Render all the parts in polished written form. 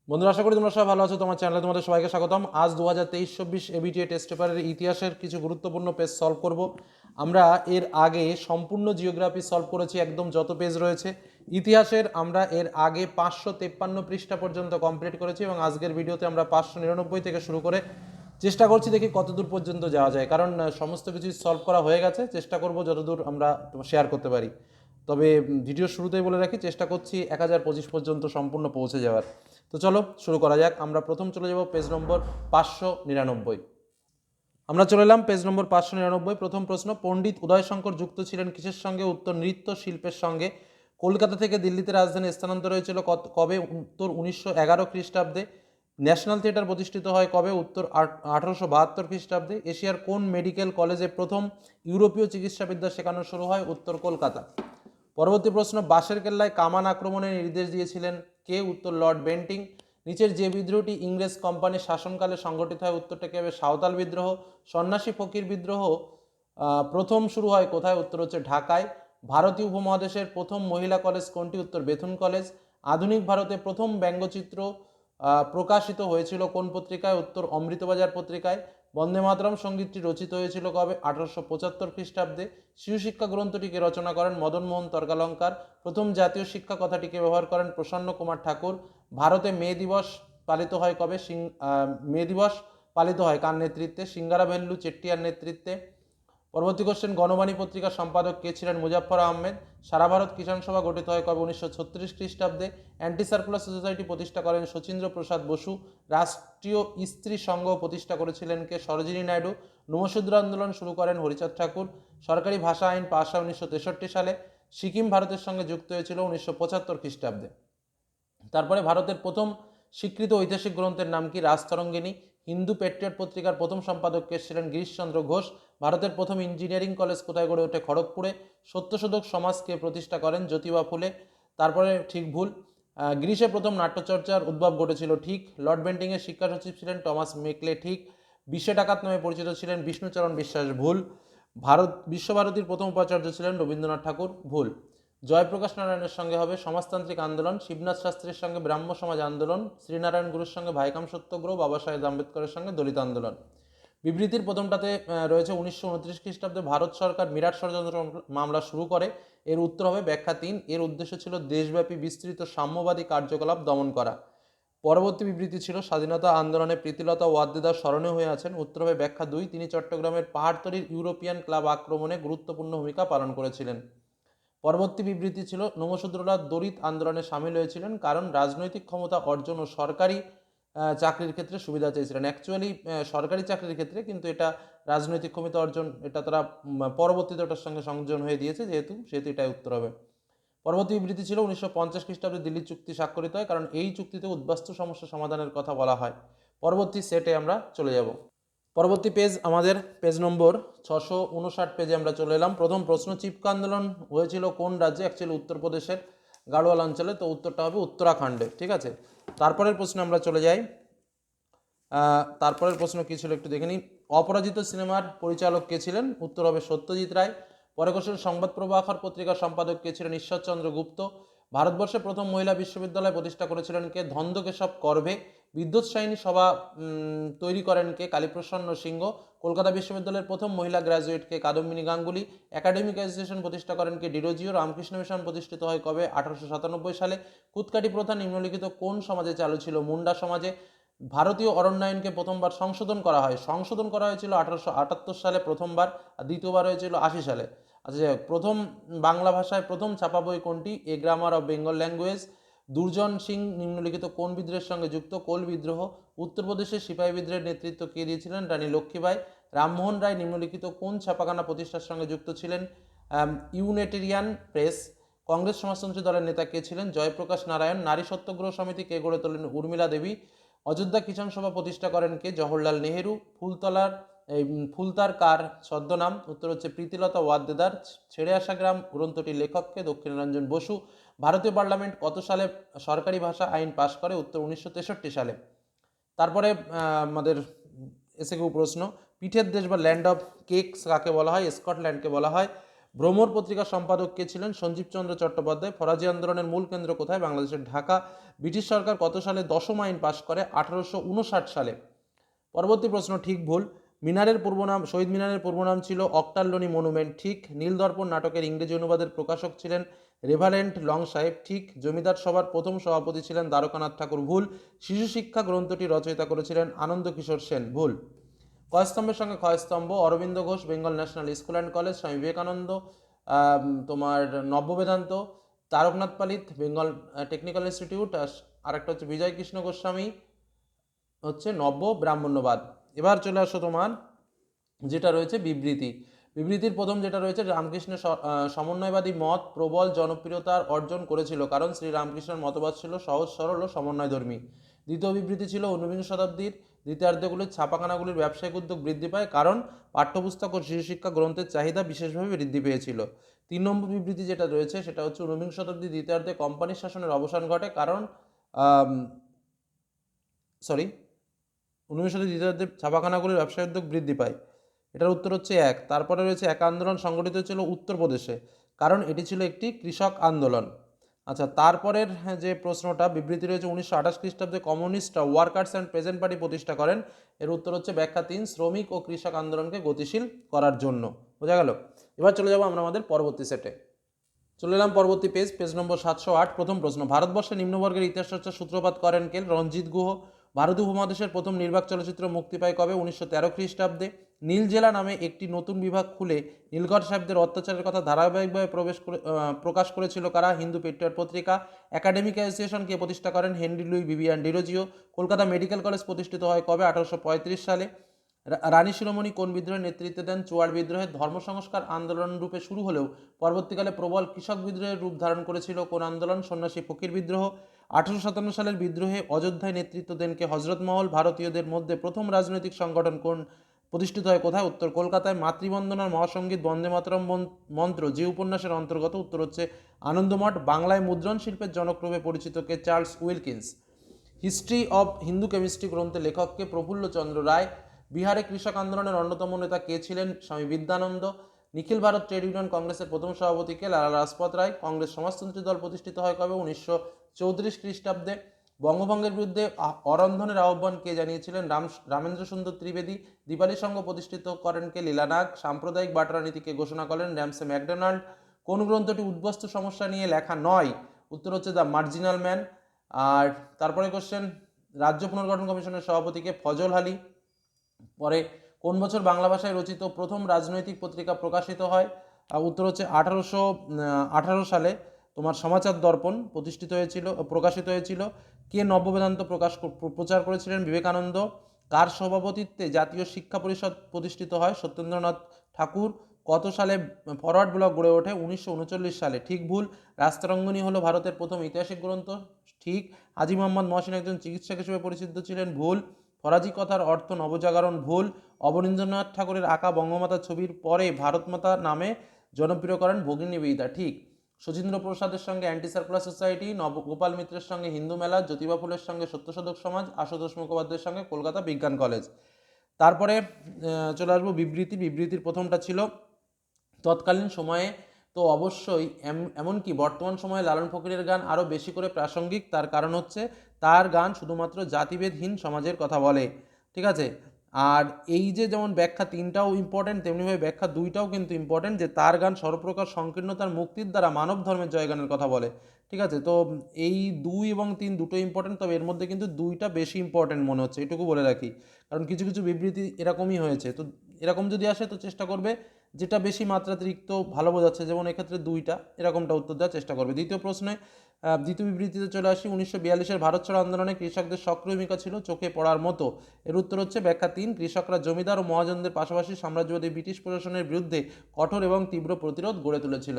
বন্ধুরা, আশা করি তোমরা সবাই ভালো আছো। তোমার চ্যানেলে তোমাদের সবাইকে স্বাগতম। আজ 2023-24 এবিটিএ টেস্ট পেপারের ইতিহাসের কিছু গুরুত্বপূর্ণ পেজ সলভ করব। আমরা এর আগে সম্পূর্ণ জিওগ্রাফি সলভ করেছি, একদম যত পেজ রয়েছে ইতিহাসের। আমরা এর আগে 553 পৃষ্ঠা পর্যন্ত কমপ্লিট করেছি এবং আজকের ভিডিওতে আমরা 599 থেকে শুরু করে চেষ্টা করছি, দেখি কতদূর পর্যন্ত যাওয়া যায়। কারণ সমস্ত কিছু সলভ করা হয়ে গেছে, চেষ্টা করব যতদূর আমরা শেয়ার করতে পারি। তবে ভিডিও শুরুতেই বলে রাখি, চেষ্টা করছি 1025 পর্যন্ত সম্পূর্ণ পৌঁছে যাওয়ার। তো চলো শুরু করা যাক। আমরা প্রথম চলে যাব পেজ নম্বর 599। আমরা চলে এলাম পেজ নম্বর 599। প্রথম প্রশ্ন, পণ্ডিত উদয়শঙ্কর যুক্ত ছিলেন কিসের সঙ্গে? উত্তর, নৃত্য শিল্পের সঙ্গে। কলকাতা থেকে দিল্লিতে রাজধানী স্থানান্তর হয়েছিল কবে? উত্তর, 1911 খ্রিস্টাব্দে। ন্যাশনাল থিয়েটার প্রতিষ্ঠিত হয় কবে? উত্তর, 1872 খ্রিস্টাব্দে। এশিয়ার কোন মেডিকেল কলেজে প্রথম ইউরোপীয় চিকিৎসাবিদ্যা শেখানো শুরু হয়? উত্তর, কলকাতা। পরবর্তী প্রশ্ন, বাঁশের কেল্লায় কামান আক্রমণের নির্দেশ দিয়েছিলেন কে? উত্তর, লর্ড বেন্টিং। নিচের যে বিদ্রোহটি ইংরেজ কোম্পানির শাসনকালে সংগঠিত হয়? উত্তরটা কি হবে? সাঁওতাল বিদ্রোহ। সন্ন্যাসী ফকির বিদ্রোহ প্রথম শুরু হয় কোথায়? উত্তর হচ্ছে ঢাকায়। ভারতীয় উপমহাদেশের প্রথম মহিলা কলেজ কোনটি? উত্তর, বেথুন কলেজ। আধুনিক ভারতে প্রথম ব্যঙ্গচিত্র প্রকাশিত হয়েছিল কোন পত্রিকায়? উত্তর, অমৃতবাজার পত্রিকায়। বন্দে মাতরম সঙ্গীতটি রচিত হয়েছিল কবে? 1875 খ্রিস্টাব্দে। শিশু শিক্ষা গ্রন্থটিকে রচনা করেন মদন মোহন তর্কালঙ্কার। প্রথম জাতীয় শিক্ষা কথাটিকে ব্যবহার করেন প্রসন্ন কুমার ঠাকুর। ভারতে মে দিবস পালিত হয় কবে? মে দিবস পালিত হয় কার নেতৃত্বে? সিঙ্গারা ভেল্লু চেট্টিয়ার নেতৃত্বে। পরবর্তী কোশ্চেন, গণবাণী পত্রিকার সম্পাদক কে ছিলেন? মুজাফফর আহমেদ। সারা ভারত কিষাণ সভা গঠিত হয় কবে? 1936 খ্রিস্টাব্দে। অ্যান্টি সার্কুলার সোসাইটি প্রতিষ্ঠা করেন শচীন্দ্র প্রসাদ বসু। রাষ্ট্রীয় স্ত্রী সংঘ প্রতিষ্ঠা করেছিলেন কে? সরোজিনী নাইডু। নমশূদ্র আন্দোলন শুরু করেন হরিচাঁদ ঠাকুর। সরকারি ভাষা আইন পাশ হয় 1963 সালে। সিকিম ভারতের সঙ্গে যুক্ত হয়েছিল 1975 খ্রিস্টাব্দে। তারপরে ভারতের প্রথম স্বীকৃত ঐতিহাসিক গ্রন্থের নাম কি? রাজতরঙ্গিনী। হিন্দু প্যাট্রিয়ট পত্রিকার প্রথম সম্পাদক কে ছিলেন? গিরিশচন্দ্র ঘোষ। ভারতের প্রথম ইঞ্জিনিয়ারিং কলেজ কোথায় গড়ে ওঠে? খড়গপুরে। সত্যশোধক সমাজকে প্রতিষ্ঠা করেন? জ্যোতিবা ফুলে। তারপরে ঠিক ভুল। গ্রিসে প্রথম নাট্যচর্চার উদ্ভব ঘটেছিল? ঠিক। লর্ড বেন্টিংয়ের শিক্ষা সচিব ছিলেন টমাস মেকলে? ঠিক। বিশ্ব ডাকাত নামে পরিচিত ছিলেন বিষ্ণুচরণ বিশ্বাস? ভুল। বিশ্বভারতীর প্রথম উপাচার্য ছিলেন রবীন্দ্রনাথ ঠাকুর? ভুল। জয়প্রকাশ নারায়ণের সঙ্গে হবে সমাজতান্ত্রিক আন্দোলন। শিবনাথ শাস্ত্রীর সঙ্গে ব্রাহ্ম সমাজ আন্দোলন। শ্রীনারায়ণ গুরুর সঙ্গে ভাইকাম সত্যগ্রহ। বাবা সাহেব আম্বেদকরের সঙ্গে দলিত আন্দোলন। বিবৃতির প্রথমটাতে রয়েছে 1929 খ্রিস্টাব্দে ভারত সরকার মিরাট ষড়যন্ত্র মামলা শুরু করে। এর উত্তর হবে ব্যাখ্যা 3। এর উদ্দেশ্য ছিল দেশব্যাপী বিস্তৃত সাম্যবাদী কার্যকলাপ দমন করা। পরবর্তী বিবৃতি ছিল স্বাধীনতা আন্দোলনে প্রীতিলতা ওয়াদ্দেদার স্মরণীয় হয়ে আছেন। উত্তর হবে ব্যাখ্যা 2। তিনি চট্টগ্রামের পাহাড়তলীর ইউরোপিয়ান ক্লাব আক্রমণে গুরুত্বপূর্ণ ভূমিকা পালন করেছিলেন। পরবর্তী বিবৃতি ছিল নমশূদ্ররা দলিত আন্দোলনে সামিল হয়েছিলেন কারণ রাজনৈতিক ক্ষমতা অর্জন ও সরকারি চাকরির ক্ষেত্রে সুবিধা চেয়েছিলেন। অ্যাকচুয়ালি সরকারি চাকরির ক্ষেত্রে, কিন্তু এটা রাজনৈতিক ক্ষমতা অর্জন, এটা তারা পরবর্তীতে ওটার সঙ্গে সংযোজন হয়ে দিয়েছে, সেহেতু এটাই উত্তর হবে। পরবর্তী বিবৃতি ছিল 1950 খ্রিস্টাব্দে দিল্লি চুক্তি স্বাক্ষরিত হয় কারণ এই চুক্তিতে উদ্বাস্তু সমস্যা সমাধানের কথা বলা হয়। পরবর্তী সেটে আমরা চলে যাব। পরবর্তী পেজ আমাদের পেজ নম্বর 659 পেজে আমরা চলে এলাম। প্রথম প্রশ্ন, চিপকা আন্দোলন হয়েছিল কোন রাজ্যে? অ্যাকচুয়ালি উত্তরপ্রদেশের গাড়োয়াল অঞ্চলে, তো উত্তরটা হবে উত্তরাখণ্ডে। ঠিক আছে, তারপরের প্রশ্নে আমরা চলে যাই। তারপরের প্রশ্ন কী ছিল একটু দেখে নিই। অপরাজিত সিনেমার পরিচালক কে ছিলেন? উত্তর হবে সত্যজিৎ রায়। পরে কোশ্চেন, সংবাদ প্রভাকর পত্রিকার সম্পাদক কে ছিলেন? ঈশ্বরচন্দ্র গুপ্ত। ভারতবর্ষে প্রথম মহিলা বিশ্ববিদ্যালয় প্রতিষ্ঠা করেছিলেন কে? ধন্দকেশব করভে। বিদ্যুৎ সাইনী সভা তৈরি করেন কে? কালীপ্রসন্ন সিংহ। কলকাতা বিশ্ববিদ্যালয়ের প্রথম মহিলা গ্র্যাজুয়েট কে? কাদম্বিনী গাঙ্গুলি। একাডেমিক অ্যাসোসিয়েশন প্রতিষ্ঠা করেন কে? ডিরোজিও। রামকৃষ্ণ মিশন প্রতিষ্ঠিত হয় কবে? 1897 সালে। কুতকাটি প্রথা নিম্নলিখিত কোন সমাজে চালু ছিল? মুন্ডা সমাজে। ভারতীয় অরণ্যায়নকে প্রথমবার সংশোধন করা হয়েছিল 1878 সালে প্রথমবার, আর দ্বিতীয়বার হয়েছিল 80 সালে। আচ্ছা, প্রথম বাংলা ভাষায় প্রথম ছাপা বই কোনটি? A grammar of Bengal language. দুর্জন Singh নিম্নলিখিত কোন বিদ্রোহের সঙ্গে যুক্ত? কোল বিদ্রোহ। উত্তরপ্রদেশের সিপাহী বিদ্রোহের নেতৃত্ব কে দিয়েছিলেন? রানী লক্ষ্মীবাই। রামমোহন রায় নিম্নলিখিত কোন ছাপাখানা প্রতিষ্ঠার সঙ্গে যুক্ত ছিলেন? ইউনাইটেরিয়ান প্রেস। কংগ্রেস সমাজতন্ত্রী দলের নেতা কে ছিলেন? জয়প্রকাশ নারায়ণ। নারী সত্যগ্রহ সমিতি কে গড়ে তোলেন? উর্মিলা দেবী। অযোধ্যা কিষাণ সভা প্রতিষ্ঠা করেন কে? জওহরলাল নেহেরু। ফুলতার কার ছদ্মনাম? উত্তর হচ্ছে প্রীতিলতা ওয়াদ্দেদার। ছেড়ে আসা গ্রাম গ্রন্থটির লেখককে? দক্ষিণারঞ্জন বসু। ভারতীয় পার্লামেন্ট কত সালে সরকারি ভাষা আইন পাশ করে? উত্তর 1963 সালে। তারপরে আমাদের এসে কেউ প্রশ্ন, পিঠের দেশ বা ল্যান্ড অফ কেকস কাকে বলা হয়? স্কটল্যান্ডকে বলা হয়। ভ্রমর পত্রিকার সম্পাদক কে ছিলেন? সঞ্জীব চন্দ্র চট্টোপাধ্যায়। ফরাজি আন্দোলনের মূল কেন্দ্র কোথায়? বাংলাদেশের ঢাকা। ব্রিটিশ সরকার কত সালে 10ম আইন পাশ করে? 1859 সালে। পরবর্তী প্রশ্ন, ঠিক ভুল। মিনারের পূর্ব নাম, শহীদ মিনারের পূর্ব নাম ছিল অক্টারলোনি মনুমেন্ট, ঠিক। নীলদর্পণ নাটকের ইংরেজি অনুবাদের প্রকাশক ছিলেন রেভারেন্ট লং সাহেব, ঠিক। জমিদার সভার প্রথম সভাপতি ছিলেন দ্বারকানাথ ঠাকুর, ভুল। শিশু শিক্ষা গ্রন্থটি রচয়িতা করেছিলেন আনন্দ কিশোর সেন, ভুল। কয়স্তম্ভের সঙ্গে ক্ষয়স্তম্ভ? Aurobindo Ghosh, Bengal national school and college, Swami Vivekananda, তোমার নব্যবেদান্ত, তারকনাথ পালিত, বেঙ্গল টেকনিক্যাল ইনস্টিটিউট, আর একটা হচ্ছে বিজয় কৃষ্ণ গোস্বামী, হচ্ছে নব্য ব্রাহ্মণ্যবাদ। এবার চলে আসো তোমার যেটা রয়েছে বিবৃতি। বিবৃতির প্রথম যেটা রয়েছে, রামকৃষ্ণের সমন্বয়বাদী মত প্রবল জনপ্রিয়তার অর্জন করেছিল কারণ শ্রী রামকৃষ্ণের মতবাদ ছিল সহজ সরল ও সমন্বয়ধর্মী। দ্বিতীয় বিবৃতি ছিল ঊনবিংশ শতাব্দীর দ্বিতীয়ার্ধগুলির ছাপাখানাগুলির ব্যবসায়িক উদ্যোগ বৃদ্ধি পায় কারণ পাঠ্যপুস্তক ও শিশু শিক্ষা গ্রন্থের চাহিদা বিশেষভাবে বৃদ্ধি পেয়েছিল। 3 নম্বর বিবৃতি যেটা রয়েছে সেটা হচ্ছে ঊনবিংশ শতাব্দীর দ্বিতীয়ার্ধে কোম্পানির শাসনের অবসান ঘটে কারণ সরি 19 শতাব্দীর দ্বিতীয়ার্ধে ছাপাখানাগুলির ব্যবসায়িক উদ্যোগ বৃদ্ধি পায়। এটার উত্তর হচ্ছে এক। তারপরে রয়েছে এক আন্দোলন সংগঠিত হয়েছিল উত্তরপ্রদেশে কারণ এটি ছিল একটি কৃষক আন্দোলন। আচ্ছা, তারপরের যে প্রশ্নটা বিবৃতি রয়েছে 1928 খ্রিস্টাব্দে কমিউনিস্টরা ওয়ার্কার্স অ্যান্ড পেজেন্ট পার্টি প্রতিষ্ঠা করেন। এর উত্তর হচ্ছে ব্যাখ্যা 3, শ্রমিক ও কৃষক আন্দোলনকে গতিশীল করার জন্য। বোঝা গেল? এবার চলে যাবো আমরা আমাদের পরবর্তী সেটে। চলে এলাম পরবর্তী পেজ নম্বর 708। প্রথম প্রশ্ন, ভারতবর্ষের নিম্নবর্গের ইতিহাস চর্চার সূত্রপাত করেন কে? রঞ্জিত গুহ। ভারতীয় উপমহাদেশের প্রথম নির্বাক চলচ্চিত্র মুক্তি পায় কবে? 1913 খ্রিস্টাব্দে। নীল জেলা নামে একটি নতুন বিভাগ খুলে নীলকর সাহেবদের অত্যাচারের কথা ধারাবাহিকভাবে প্রকাশ করেছিল কারা? হিন্দু পেট্রিয়ট পত্রিকা। একাডেমিক অ্যাসোসিয়েশন কে প্রতিষ্ঠা করেন? Henry Louis Vivian Derozio. Kolkata medical college প্রতিষ্ঠিত হয় কবে? 1835 সালে। রানী শিরোমণি কোন বিদ্রোহের নেতৃত্ব দেন? চুয়াড় বিদ্রোহের। ধর্ম সংস্কার আন্দোলন রূপে শুরু হলেও পরবর্তীকালে প্রবল কৃষক বিদ্রোহের রূপ ধারণ করেছিল কোন আন্দোলন? সন্ন্যাসী ফকির বিদ্রোহ। 1857 সালের বিদ্রোহে অযোধ্যায় নেতৃত্ব দেন কে? হজরত মহল। ভারতীয়দের মধ্যে প্রথম রাজনৈতিক সংগঠন কোন প্রতিষ্ঠিত হয় কোথায়? উত্তর কলকাতায়। মাতৃবন্দনার মহাসঙ্গীত বন্দে মাতরম মন্ত্র যে উপন্যাসের অন্তর্গত? উত্তর হচ্ছে আনন্দমঠ। বাংলায় মুদ্রণ শিল্পের জনক রূপে পরিচিত কে? Charles Wilkins. History of Hindu chemistry গ্রন্থের লেখককে? প্রফুল্লচন্দ্র রায়। বিহারে কৃষক আন্দোলনের অন্যতম নেতা কে ছিলেন? স্বামী বিদ্যানন্দ। নিখিল ভারত ট্রেড ইউনিয়ন কংগ্রেসের প্রথম সভাপতি কে? লালা লাজপত রায়। কংগ্রেস সমাজতন্ত্রী দল প্রতিষ্ঠিত হয় কবে? 1934 খ্রিস্টাব্দে। বঙ্গভঙ্গের বিরুদ্ধে অরন্ধনের আহ্বান কে জানিয়েছিলেন? রামেন্দ্র সুন্দর ত্রিবেদী। দীপালি সংঘ প্রতিষ্ঠিত করেন কে? লীলানাগ। সাম্প্রদায়িক বাটরা নীতিকে ঘোষণা করেন র্যামসে ম্যাকডোনাল্ড। কোন গ্রন্থটি উদ্বস্তু সমস্যা নিয়ে লেখা নয়? উত্তর হচ্ছে দ্য মার্জিনাল ম্যান। আর তারপরে কোশ্চেন, রাজ্য পুনর্গঠন কমিশনের সভাপতিকে? ফজল আলী। পরে কোন বছর বাংলা ভাষায় রচিত প্রথম রাজনৈতিক পত্রিকা প্রকাশিত হয়? উত্তর হচ্ছে 1818 সালে তোমার সমাচার দর্পণ প্রকাশিত হয়েছিল। কে নব্যবেদান্ত প্রচার করেছিলেন? বিবেকানন্দ। কার সভাপতিত্বে জাতীয় শিক্ষা পরিষদ প্রতিষ্ঠিত হয়? সত্যেন্দ্রনাথ ঠাকুর। কত সালে ফরওয়ার্ড ব্লক গড়ে ওঠে? 1939 সালে। ঠিক ভুল। রাস্তারঙ্গনী হলো ভারতের প্রথম ঐতিহাসিক গ্রন্থ, ঠিক। হাজী মোহাম্মদ মহসিন একজন চিকিৎসক হিসেবে পরিচিত ছিলেন, ভুল। ফরাজি কথার অর্থ নবজাগরণ, ভুল। অবনীন্দ্রনাথ ঠাকুরের আঁকা বঙ্গমাতা ছবির পরে ভারতমাতা নামে জনপ্রিয় করেন ভগিনী নিবেদিতা, ঠিক। শচীন্দ্র প্রসাদের সঙ্গে অ্যান্টি সার্কুলার সোসাইটি, গোপাল মিত্রের সঙ্গে হিন্দু মেলা, জ্যোতিবা ফুলের সঙ্গে সত্যশোধক সমাজ, আশুতোষ মুখোপাধ্যায়ের সঙ্গে কলকাতা বিজ্ঞান কলেজ। তারপরে চলে আসবো বিবৃতির প্রথমটা ছিল তৎকালীন সময়ে তো অবশ্যই এমনকি বর্তমান সময়ে লালন ফকিরের গান আরও বেশি করে প্রাসঙ্গিক, তার কারণ হচ্ছে তার গান শুধুমাত্র জাতিভেদহীন সমাজের কথা বলে, ঠিক আছে। আর এই যে যেমন ব্যাখ্যা 3টাও ইম্পর্টেন্ট, তেমনিভাবে ব্যাখ্যা 2টাও কিন্তু ইম্পর্টেন্ট, যে তার গান সর্বপ্রকার সংকীর্ণতার মুক্তির দ্বারা মানব ধর্মের জয়গানের কথা বলে, ঠিক আছে। তো এই 2 এবং 3 দুটো ইম্পর্টেন্ট, তবে এর মধ্যে কিন্তু 2টা বেশি ইম্পর্টেন্ট মনে হচ্ছে, এটুকু বলে রাখি, কারণ কিছু কিছু বিবৃতি এরকমই হয়েছে। তো এরকম যদি আসে তো চেষ্টা করবে যেটা বেশি মাত্রাতিরিক্ত ভালো বোঝাচ্ছে, যেমন এক্ষেত্রে 2টা, এরকমটা উত্তর দেওয়ার চেষ্টা করবে। দ্বিতীয় বিবৃতিতে চলে আসি। 1942-এর ভারত ছাড়ো আন্দোলনে কৃষকদের সক্রিয় ভূমিকা ছিল চোখে পড়ার মতো। এর উত্তর হচ্ছে ব্যাখ্যা 3, কৃষকরা জমিদার ও মহাজনদের পাশাপাশি সাম্রাজ্যবাদী ব্রিটিশ প্রশাসনের বিরুদ্ধে কঠোর এবং তীব্র প্রতিরোধ গড়ে তুলেছিল।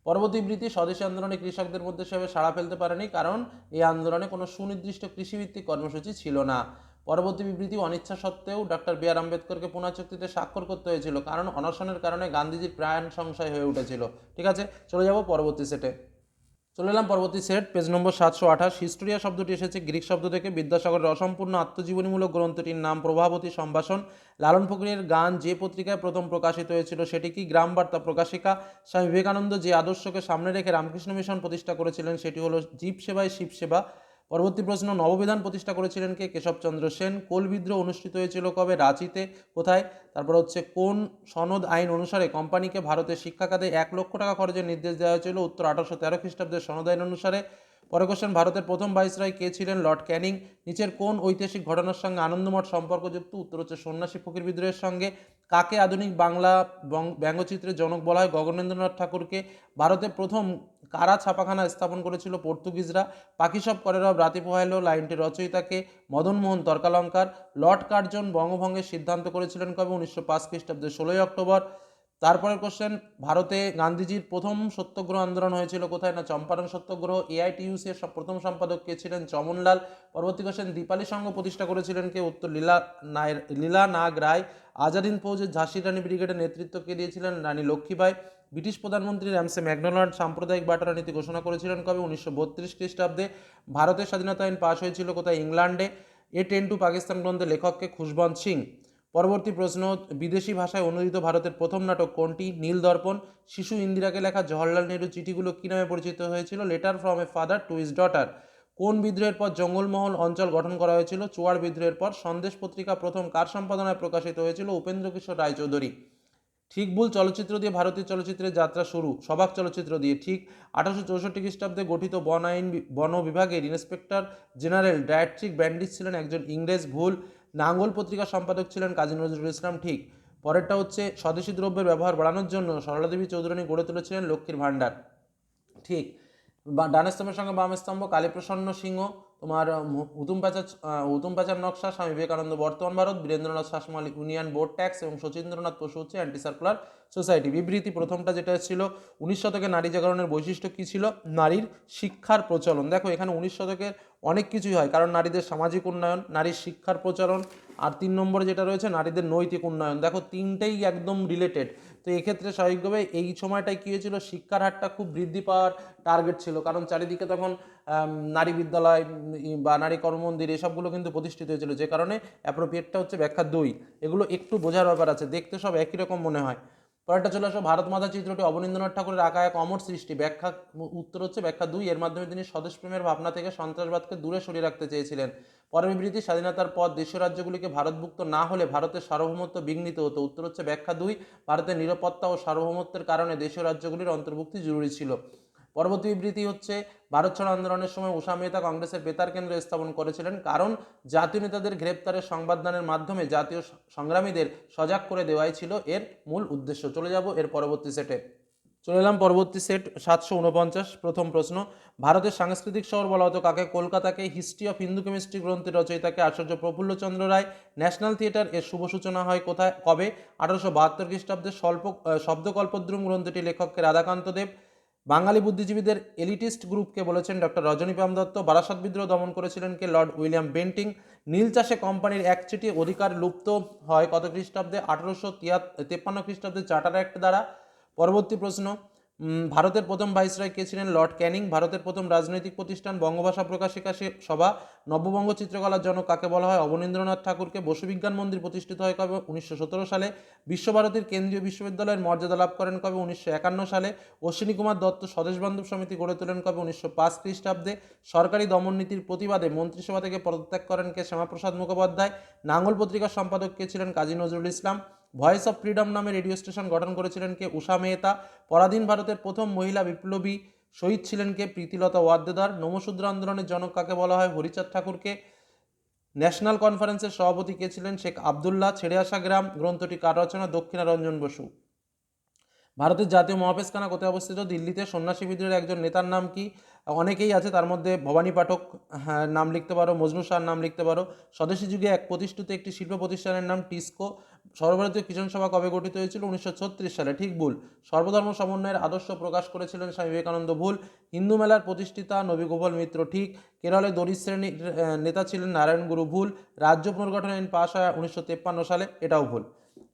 পরবর্তী বিবৃতি, স্বদেশী আন্দোলনে কৃষকদের মধ্যে সেভাবে সাড়া ফেলতে পারেনি কারণ এই আন্দোলনে কোনো সুনির্দিষ্ট কৃষিভিত্তিক কর্মসূচি ছিল না। পরবর্তী বিবৃতি, অনিচ্ছা সত্ত্বেও ডক্টর বি আর আম্বেদকরকে পুনা চুক্তিতে স্বাক্ষর করতে হয়েছিল কারণ অনশনের কারণে গান্ধীজির প্রাণ সংশয় হয়ে উঠেছিল, ঠিক আছে। চলে যাব পরবর্তী সেটে। চলে এলাম পরবর্তী সেট, পেজ নম্বর 728। হিস্টোরিয়া শব্দটি এসেছে গ্রিক শব্দ থেকে। বিদ্যাসাগরের অসম্পূর্ণ আত্মজীবনীমূলক গ্রন্থটির নাম প্রভাবতী সম্ভাষণ। লালন ফকিরের গান যে পত্রিকায় প্রথম প্রকাশিত হয়েছিল সেটি কি? গ্রাম বার্তা প্রকাশিকা। স্বামী বিবেকানন্দ যে আদর্শকে সামনে রেখে রামকৃষ্ণ মিশন প্রতিষ্ঠা করেছিলেন সেটি হলো জীব সেবায় শিব সেবা। পরবর্তী প্রশ্ন, নববিধান প্রতিষ্ঠা করেছিলেন কে? কেশবচন্দ্র সেন। কোল বিদ্রোহ অনুষ্ঠিত হয়েছিল কবে? রাঁচিতে। কোথায়? তারপর হচ্ছে কোন সনদ আইন অনুসারে কোম্পানিকে ভারতের শিক্ষা খাতে 1,00,000 টাকা খরচের নির্দেশ দেওয়া হয়েছিল? উত্তর 1813 খ্রিস্টাব্দের সনদ আইন অনুসারে। পরে কোশ্চেন, ভারতের প্রথম ভাইসরয় কে ছিলেন? লর্ড ক্যানিং। নিচের কোন ঐতিহাসিক ঘটনার সঙ্গে আনন্দমঠ সম্পর্কযুক্ত? উত্তর হচ্ছে সন্ন্যাসী ফকির বিদ্রোহের সঙ্গে। কাকে আধুনিক বাংলা ব্যঙ্গচিত্রের জনক বলা হয়? গগনেন্দ্রনাথ ঠাকুরকে। ভারতে প্রথম কারা ছাপাখানা স্থাপন করেছিল? পর্তুগিজরা। পাখি সব করে রব রাতে পোহাইলো লাইনটির রচয়িতাকে? মদনমোহন তর্কালঙ্কার। লর্ড কার্জন বঙ্গভঙ্গের সিদ্ধান্ত করেছিলেন কবে? 1905 খ্রিস্টাব্দের 16 অক্টোবর। তারপরের কোশ্চেন, ভারতে গান্ধীজির প্রথম সত্যগ্রহ আন্দোলন হয়েছিল কোথায়? না চম্পারণ সত্যগ্রহ। এআইটিইউসি এর প্রথম সম্পাদক কে ছিলেন? চমনলাল। পরবর্তী কোশ্চেন, দীপালি সংঘ প্রতিষ্ঠা করেছিলেন কে? উত্তর লীলা নাগ রায়। আজাদিন ফৌজের ঝাঁসির রানী ব্রিগেডের নেতৃত্ব কে দিয়েছিলেন? রানী লক্ষ্মীবাই। ব্রিটিশ প্রধানমন্ত্রী র্যামসে ম্যাকডোনাল্ড সাম্প্রদায়িক বাটোয়ারা নীতি ঘোষণা করেছিলেন কবে? 1932 খ্রিস্টাব্দে। ভারতের স্বাধীনতা আইন পাশ হয়েছিল কোথায়? ইংল্যান্ডে। এ টেন টু পাকিস্তান গ্রন্থের লেখককে? খুশবন্ত সিং। পরবর্তী প্রশ্ন, বিদেশি ভাষায় অনুদিত ভারতের প্রথম নাটক কোনটি? নীল দর্পণ। শিশু ইন্দিরাকে লেখা জওহরলাল নেহরু চিঠিগুলো কি নামে পরিচিত হয়েছিল? Letter from a father to his daughter. কোন বিদ্রোহের পর জঙ্গলমহল অঞ্চল গঠন করা হয়েছিল? চুয়াড় বিদ্রোহের পর। সন্দেশ পত্রিকা প্রথম কার সম্পাদনায় প্রকাশিত হয়েছিল? উপেন্দ্র কিশোর রায়চৌধুরী। ঠিক ভুল চলচ্চিত্র দিয়ে ভারতীয় চলচ্চিত্রের যাত্রা শুরু? সবাক চলচ্চিত্র দিয়ে। ঠিক। 1864 খ্রিস্টাব্দে গঠিত বন বিভাগের ইন্সপেক্টর জেনারেল ডায়েট্রিক ব্যান্ডিস ছিলেন একজন ইংরেজ। ভুল। নাঙ্গল পত্রিকার সম্পাদক ছিলেন কাজী নজরুল ইসলাম। ঠিক। পরেরটা হচ্ছে, স্বদেশি দ্রব্যের ব্যবহার বাড়ানোর জন্য সরলাদেবী চৌধুরানী গড়ে তুলেছিলেন লক্ষ্মীর ভাণ্ডার। ঠিক। ডান স্তম্ভের সঙ্গে বাম স্তম্ভ, কালীপ্রসন্ন সিংহ। তোমার হুতুম প্যাঁচার নকশা, স্বামী বিবেকানন্দ বর্তমান Bharat, Birendranath Sasmal union board tax এবং শচীন্দ্রনাথ বসু হচ্ছে অ্যান্টি সার্কুলার সোসাইটি। বিবৃতি প্রথমটা যেটা ছিল 19 শতকে নারী জাগরণের বৈশিষ্ট্য কী ছিল? নারীর শিক্ষার প্রচলন। দেখো এখানে 19 শতকের অনেক কিছুই হয়, কারণ নারীদের সামাজিক উন্নয়ন, নারীর শিক্ষার প্রচলন, আর 3 নম্বরে যেটা রয়েছে নারীদের নৈতিক উন্নয়ন। দেখো তিনটেই একদম রিলেটেড। তো এক্ষেত্রে স্বাভাবিকভাবে এই সময়টায় কী হয়েছিল? শিক্ষার হারটা খুব বৃদ্ধি পাওয়ার টার্গেট ছিল, কারণ চারিদিকে তখন নারী বিদ্যালয় বা নারী কর্মমন্দির এসবগুলো কিন্তু প্রতিষ্ঠিত হয়েছিল, যে কারণে অ্যাপ্রোপ্রিয়েটটা হচ্ছে ব্যাখ্যা 2। এগুলো একটু বোঝার ব্যাপার আছে, দেখতে সব একই রকম মনে হয়। পরেরটা চলে আসো, ভারত মাতা চিত্রটি অবনীন্দ্রনাথ ঠাকুরের আঁকা এক অমর সৃষ্টি। ব্যাখ্যা, উত্তর হচ্ছে ব্যাখ্যা 2। এর মাধ্যমে তিনি স্বদেশপ্রেমের ভাবনা থেকে সন্ত্রাসবাদকে দূরে সরিয়ে রাখতে চেয়েছিলেন। পরের বিবৃতি, স্বাধীনতার পর দেশীয় রাজ্যগুলিকে ভারতভুক্ত না হলে ভারতের সার্বভৌমত্ব বিঘ্নিত হতো। উত্তর হচ্ছে ব্যাখ্যা 2। ভারতের নিরাপত্তা ও সার্বভৌমত্বের কারণে দেশীয় রাজ্যগুলির অন্তর্ভুক্তি জরুরি ছিল। পরবর্তী বিবৃতি হচ্ছে, ভারত ছাড়ো আন্দোলনের সময় উষা মেহতা কংগ্রেসের বেতার কেন্দ্র স্থাপন করেছিলেন, কারণ জাতীয় নেতাদের গ্রেপ্তারের সংবাদদানের মাধ্যমে জাতীয় সংগ্রামীদের সজাগ করে দেওয়াই ছিল এর মূল উদ্দেশ্য। চলে যাব এর পরবর্তী সেটে। চলে এলাম পরবর্তী সেট 749। প্রথম প্রশ্ন, ভারতের সাংস্কৃতিক শহর বলা হতো কাকে? কলকাতাকে। হিস্ট্রি অফ হিন্দু কেমিস্ট্রি গ্রন্থের রচয়িতাকে? আচার্য প্রফুল্লচন্দ্র রায়। ন্যাশনাল থিয়েটার এর শুভ সূচনা হয় কোথায়, কবে? 1872 খ্রিস্টাব্দে। শব্দকল্পদ্রুম গ্রন্থটি লেখককে? রাধাকান্ত দেব। বাঙালি বুদ্ধিজীবীদের এলিটিস্ট গ্রুপকে বলেছেন ডক্টর রজনীপাম দত্ত। বারাসত বিদ্রোহ দমন করেছিলেন কে? Lord William Bentinck. নীল চাষে কোম্পানির একচেটিয়া অধিকার লুপ্ত হয় কত খ্রিস্টাব্দে? 1853 খ্রিস্টাব্দে চার্টার অ্যাক্ট দ্বারা। পরবর্তী প্রশ্ন, ভারতের প্রথম ভাইসরয় কে ছিলেন? লর্ড ক্যানিং। ভারতের প্রথম রাজনৈতিক প্রতিষ্ঠান বঙ্গভাষা প্রকাশিকা সভা নববঙ্গ চিত্রকলার জনক কাকে বলা হয়? অবনীন্দ্রনাথ ঠাকুরকে। বসু বিজ্ঞান মন্দির প্রতিষ্ঠিত হয় কবে? 1917 সালে। বিশ্বভারতীর কেন্দ্রীয় বিশ্ববিদ্যালয়ের মর্যাদা লাভ করেন কবে? 1951 সালে। অশ্বিনী কুমার দত্ত স্বদেশ বান্ধব সমিতি গড়ে তোলেন কবে? 1905 খ্রিস্টাব্দে। সরকারি দমননীতির প্রতিবাদে মন্ত্রিসভা থেকে পদত্যাগ করেন কে? শ্যামাপ্রসাদ মুখোপাধ্যায়। নাঙ্গল পত্রিকার সম্পাদক কে ছিলেন? Kazi Nazrul Islam. Voice of freedom নামে রেডিও স্টেশন গঠন করেছিলেন কে? উষা মেহতা। পরাধীন ভারতের প্রথম মহিলা বিপ্লবী শহীদ ছিলেন কে? প্রীতিলতা ওয়াদ্দেদার। নমশূদ্র আন্দোলনের জনক কাকে বলা হয়? হরিচাঁদ ঠাকুরকে। ন্যাশনাল কনফারেন্সের সভাপতি কে ছিলেন? শেখ আবদুল্লাহ। ছেড়ে আসা গ্রাম গ্রন্থটি কার রচনা? দক্ষিণারঞ্জন বসু। ভারতের জাতীয় মহাপেশখানা কোথায় অবস্থিত? দিল্লিতে। সন্ন্যাসী বিদ্রোহের একজন নেতার নাম কি? অনেকেই আছে, তার মধ্যে ভবানী পাঠক নাম লিখতে পারো, মজনু শাহর নাম লিখতে পারো। স্বদেশী যুগে এক প্রতিষ্ঠিত একটি শিল্প প্রতিষ্ঠানের নাম টিস্কো। সর্বভারতীয় কিষাণ সভা কবে গঠিত হয়েছিল? 1936 সালে। ঠিক ভুল। সর্বধর্ম সমন্বয়ের আদর্শ প্রকাশ করেছিলেন স্বামী বিবেকানন্দ। ভুল। হিন্দু মেলার প্রতিষ্ঠাতা নবী গোপাল মিত্র। ঠিক। কেরলে দলিত শ্রেণীর নেতা ছিলেন নারায়ণ গুরু। ভুল। রাজ্য পুনর্গঠন আইন পাশ হয় 1953 সালে। এটাও ভুল।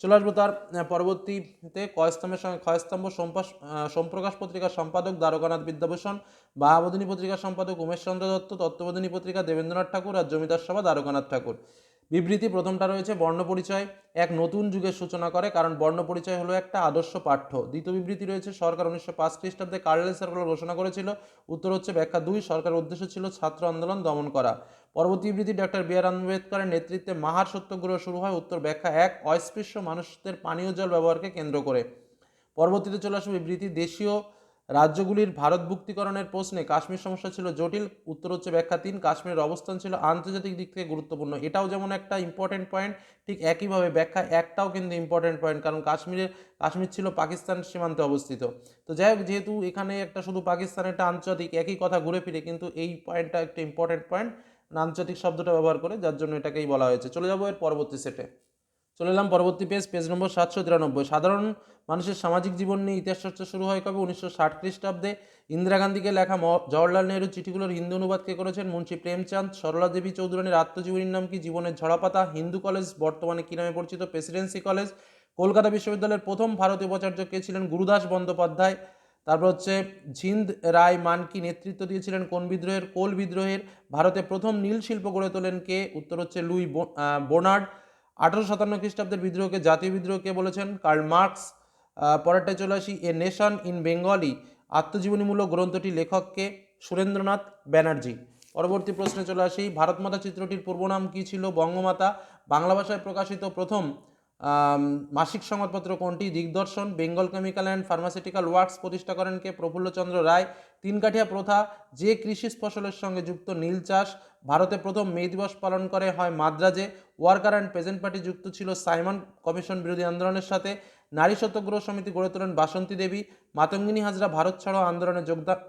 চলে আসবো তার পরবর্তীতে কয়স্তম্ভের সঙ্গে ক্ষয়স্তম্ভ সোমপ্রকাশ পত্রিকার সম্পাদক দ্বারকানাথ বিদ্যাভূষণ, বাহাবোধিনী পত্রিকার সম্পাদক উমেশ চন্দ্র দত্ত, তত্ত্ববোধিনী পত্রিকা দেবেন্দ্রনাথ ঠাকুর আর জমিদার সভা দ্বারকানাথ ঠাকুর। বিবৃতি প্রথমটা রয়েছে বর্ণপরিচয় এক নতুন যুগের সূচনা করে, কারণ বর্ণপরিচয় হলো একটা আদর্শ পাঠ্য। দ্বিতীয় বিবৃতি রয়েছে সরকার 1905 খ্রিস্টাব্দে কার্লেল সার্কুলার ঘোষণা করেছিল। উত্তর হচ্ছে ব্যাখ্যা 2, সরকারের উদ্দেশ্য ছিল ছাত্র আন্দোলন দমন করা। পরবর্তী বিবৃতি ডক্টর বি আর আম্বেদকরের নেতৃত্বে মাহার সত্যাগ্রহ শুরু হয়। উত্তর ব্যাখ্যা 1, অস্পৃশ্য মানুষদের পানীয় জল ব্যবহারকে কেন্দ্র করে। পরবর্তীতে চলে আসবে বিবৃতি দেশীয় রাজ্যগুলির ভারতভুক্তিকরণের প্রশ্নে কাশ্মীর সমস্যা ছিল জটিল। উত্তর হচ্ছে ব্যাখ্যা 3, কাশ্মীরের অবস্থান ছিল আন্তর্জাতিক দিক থেকে গুরুত্বপূর্ণ। এটাও যেমন একটা ইম্পর্টেন্ট পয়েন্ট, ঠিক একইভাবে ব্যাখ্যা 1টাও কিন্তু ইম্পর্টেন্ট পয়েন্ট, কারণ কাশ্মীর ছিল পাকিস্তান সীমান্তে অবস্থিত। তো যাই হোক, যেহেতু এখানে একটা শুধু পাকিস্তান, একটা আন্তর্জাতিক, একই কথা ঘুরে ফিরে, কিন্তু এই পয়েন্টটা একটা ইম্পর্টেন্ট পয়েন্ট আন্তর্জাতিক শব্দটা ব্যবহার করে, যার জন্য এটাকেই বলা হয়েছে। চলে যাবো এর পরবর্তী সেটে। চলে এলাম পরবর্তী পেজ নম্বর 793। সাধারণ মানুষের সামাজিক জীবন নিয়ে ইতিহাস চর্চা শুরু হয় কবে? 1960 খ্রিস্টাব্দে। ইন্দিরা গান্ধীকে লেখা জওহরলাল নেহরু চিঠিগুলোর হিন্দি অনুবাদ কে করেছেন? মুন্সি প্রেমচাঁদ। সরলা দেবী চৌধুরানীর আত্মজীবনীর নাম কি? জীবনের ঝরাপাতা। হিন্দু কলেজ বর্তমানে কি নামে পরিচিত? Presidency college. কলকাতা বিশ্ববিদ্যালয়ের প্রথম ভারতীয় উপাচার্য কে ছিলেন? গুরুদাস বন্দ্যোপাধ্যায়। তারপর হচ্ছে ঝিন্দ রায় মানকি নেতৃত্ব দিয়েছিলেন কোন বিদ্রোহের? কোল বিদ্রোহের। ভারতে প্রথম নীল শিল্প গড়ে তোলেন কে? উত্তর হচ্ছে লুই বোনার্ড। 1857 খ্রিস্টাব্দের বিদ্রোহকে জাতীয় বিদ্রোহ কে বলেছেন? Karl Marx. পরেরটায় চলে আসি, এ নেশন ইন বেঙ্গলি আত্মজীবনীমূলক গ্রন্থটি লেখককে? সুরেন্দ্রনাথ ব্যানার্জি। পরবর্তী প্রশ্নে চলে আসি, ভারতমাতা চিত্রটির পূর্ব নাম কি ছিল? বঙ্গমাতা। বাংলা ভাষায় প্রকাশিত প্রথম মাসিক সংবাদপত্র কোনটি? Digdarshan. Bengal chemical and pharmaceutical works প্রতিষ্ঠা করেন কে? প্রফুল্লচন্দ্র রায়। তিনকাঠিয়া প্রথা যে কৃষি ফসলের সঙ্গে যুক্ত? নীল চাষ। ভারতে প্রথম মে দিবস পালন করে হয় মাদ্রাজে। ওয়ার্কার অ্যান্ড পেজেন্ট পার্টি যুক্ত ছিল সাইমন কমিশন বিরোধী আন্দোলনের সাথে। নারী সত্যাগ্রহ সমিতি গড়ে তোলেন বাসন্তী দেবী। মাতঙ্গিনী হাজরা ভারত ছাড়ো আন্দোলনে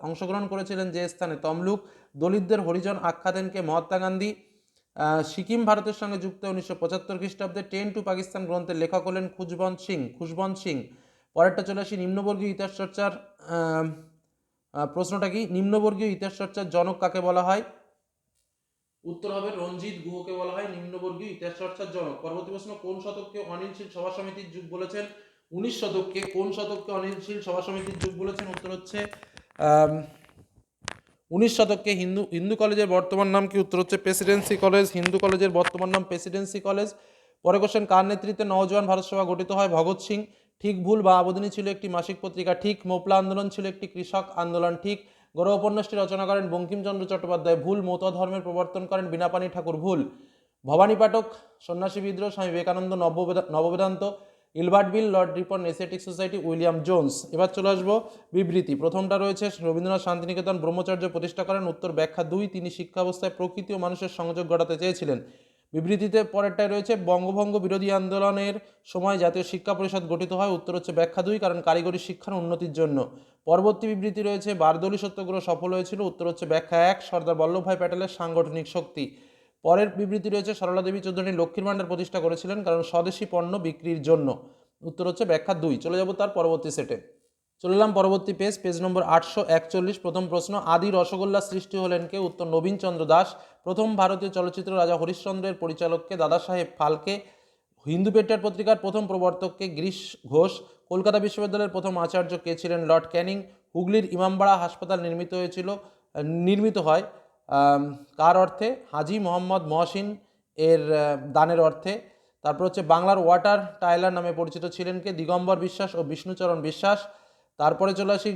অংশগ্রহণ করেছিলেন যে স্থানে? তমলুক। দলিতদের হরিজন আখ্যা দেন কে? মহাত্মা গান্ধী। সিকিম ভারতের সঙ্গে যুক্ত 1975 খ্রিস্টাব্দে। 10 টু পাকিস্তান গ্রন্থের লেখক হলেন খুশবন্ত সিং। পরেরটা চলে আসি, নিম্নবর্গীয় ইতিহাস চর্চার প্রশ্নটা কি? নিম্নবর্গীয় ইতিহাস চর্চার জনক কাকে বলা হয়? উত্তর হবে রঞ্জিত গুহকে বলা হয় নিম্নবর্গীয় ইতিহাস চর্চার জনক। পরবর্তী প্রশ্ন, কোন শতককে অনিলশীল সভা সমিতির যুগ বলেছেন? 19 শতককে। কোন শতককে অনিলশীল সভা সমিতির যুগ বলেছেন? উত্তর হচ্ছে 19 শতককে। হিন্দু কলেজের বর্তমান নাম কি? উত্তর হচ্ছে প্রেসিডেন্সি কলেজ। হিন্দু কলেজের বর্তমান নাম প্রেসিডেন্সি কলেজ। পরে কোশ্চেন, কার নেতৃত্বে নওজোয়ান ভারত সভা গঠিত হয়? ভগৎ সিং। ঠিক ভুল, বাহাবোধিনী ছিল একটি মাসিক পত্রিকা। ঠিক, মোপলা আন্দোলন ছিল একটি কৃষক আন্দোলন। ঠিক, গৌরব উপন্যাসটি রচনা করেন বঙ্কিমচন্দ্র চট্টোপাধ্যায়। ভুল, মতুয়া ধর্মের প্রবর্তন করেন বীণাপাণি ঠাকুর। ভুল, ভবানী পাঠক সন্ন্যাসী বিদ্রোহ, স্বামী বিবেকানন্দ নববেদান্ত, Ilbert bill, lord Ripon Asiatic society, William Jones. এবার চলে আসবো বিবৃতি। প্রথমটা রয়েছে রবীন্দ্রনাথ শান্তিনিকেতন ব্রহ্মচর্য প্রতিষ্ঠা করেন। উত্তর ব্যাখ্যা 2, তিনি শিক্ষা অবস্থায় প্রকৃতি ও মানুষের সংযোগ ঘটাতে চেয়েছিলেন। বিবৃতিতে পরেরটায় রয়েছে বঙ্গভঙ্গ বিরোধী আন্দোলনের সময় জাতীয় শিক্ষা পরিষদ গঠিত হয়। উত্তর হচ্ছে ব্যাখ্যা 2, কারণ কারিগরি শিক্ষার উন্নতির জন্য। পরবর্তী বিবৃতি রয়েছে বারদৌলি সত্যাগ্রহ সফল হয়েছিল। উত্তর হচ্ছে ব্যাখ্যা 1, সর্দার বল্লভভাই প্যাটেলের সাংগঠনিক শক্তি। পরের বিবৃতি রয়েছে সরলা দেবী চৌধুরানী লক্ষ্মীর ভাণ্ডার প্রতিষ্ঠা করেছিলেন কারণ স্বদেশি পণ্য বিক্রির জন্য। উত্তর হচ্ছে ব্যাখ্যা 2। চলে যাব তার পরবর্তী সেটে। চলে এলাম পরবর্তী পেজ নম্বর 841। প্রথম প্রশ্ন, আদি রসগোল্লা সৃষ্টি হলেন কে? উত্তর নবীন চন্দ্র দাস। প্রথম ভারতীয় চলচ্চিত্র রাজা হরিশ্চন্দ্রের পরিচালককে? দাদা সাহেব ফালকে। হিন্দু পেট্রিয়ট পত্রিকার প্রথম প্রবর্তককে? গিরিশ ঘোষ। কলকাতা বিশ্ববিদ্যালয়ের প্রথম আচার্য কে ছিলেন? লর্ড ক্যানিং। হুগলির ইমামবাড়া হাসপাতাল নির্মিত হয় কার অর্থে? হাজি মোহাম্মদ মহসিন এর দানের অর্থে। তারপর হচ্ছে বাংলার ওয়াটার টাইলার নামে পরিচিত ছিলেন কে? দিগম্বর বিশ্বাস ও বিষ্ণুচরণ বিশ্বাস। তারপরে চলে আসি,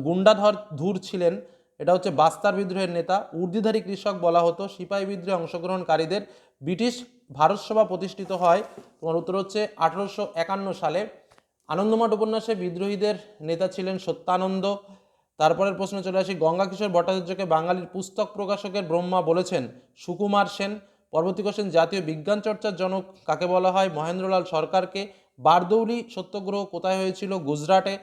গুন্ডাধর ধুর ছিলেন, এটা হচ্ছে বাস্তার বিদ্রোহের নেতা। উর্দিধারী কৃষক বলা হতো সিপাহী বিদ্রোহে অংশগ্রহণকারীদের। ব্রিটিশ ভারত সভা প্রতিষ্ঠিত হয়, তোমার উত্তর হচ্ছে 1851 সালে। আনন্দমঠ উপন্যাসে বিদ্রোহীদের নেতা ছিলেন সত্যানন্দ। তারপরের প্রশ্ন চলে আসি, গঙ্গা কিশোর ভট্টাচার্যকে বাঙালির পুস্তক প্রকাশকের ব্রহ্মা বলেছেন সুকুমার সেন। পরবর্তী কোশ্চেন, জাতীয় বিজ্ঞান চর্চার জনক কাকে বলা হয়? মহেন্দ্রলাল সরকারকে। বারদৌলি সত্যাগ্রহ কোথায় হয়েছিল? গুজরাটে।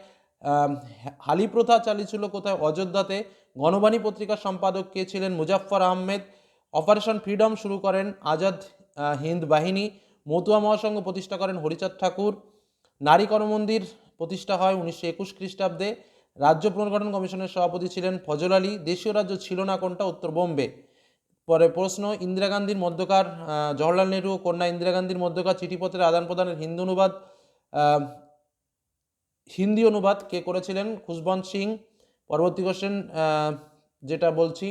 হালি প্রথা চালিয়েছিল কোথায়? অযোধ্যাতে। গণবাণী পত্রিকার সম্পাদক কে ছিলেন? মুজাফফর আহমেদ। অপারেশন ফ্রিডম শুরু করেন আজাদ হিন্দ বাহিনী। মতুয়া মহাসংঘ প্রতিষ্ঠা করেন হরিচাঁদ ঠাকুর। নারী কর্মমন্দির প্রতিষ্ঠা হয় 1921 খ্রিস্টাব্দে। রাজ্য পুনর্গঠন কমিশনের সভাপতি ছিলেন ফজল আলী। দেশীয় রাজ্য ছিল না কোনটা? উত্তর বোম্বে। পরে প্রশ্ন, ইন্দিরা গান্ধীর মধ্যকার জওহরলাল নেহরু ও কন্যা ইন্দিরা গান্ধীর মধ্যকার চিঠিপত্রের আদান প্রদানের হিন্দি অনুবাদ কে করেছিলেন? খুশবন্ত সিং। পরবর্তী কোশ্চেন, যেটা বলছি,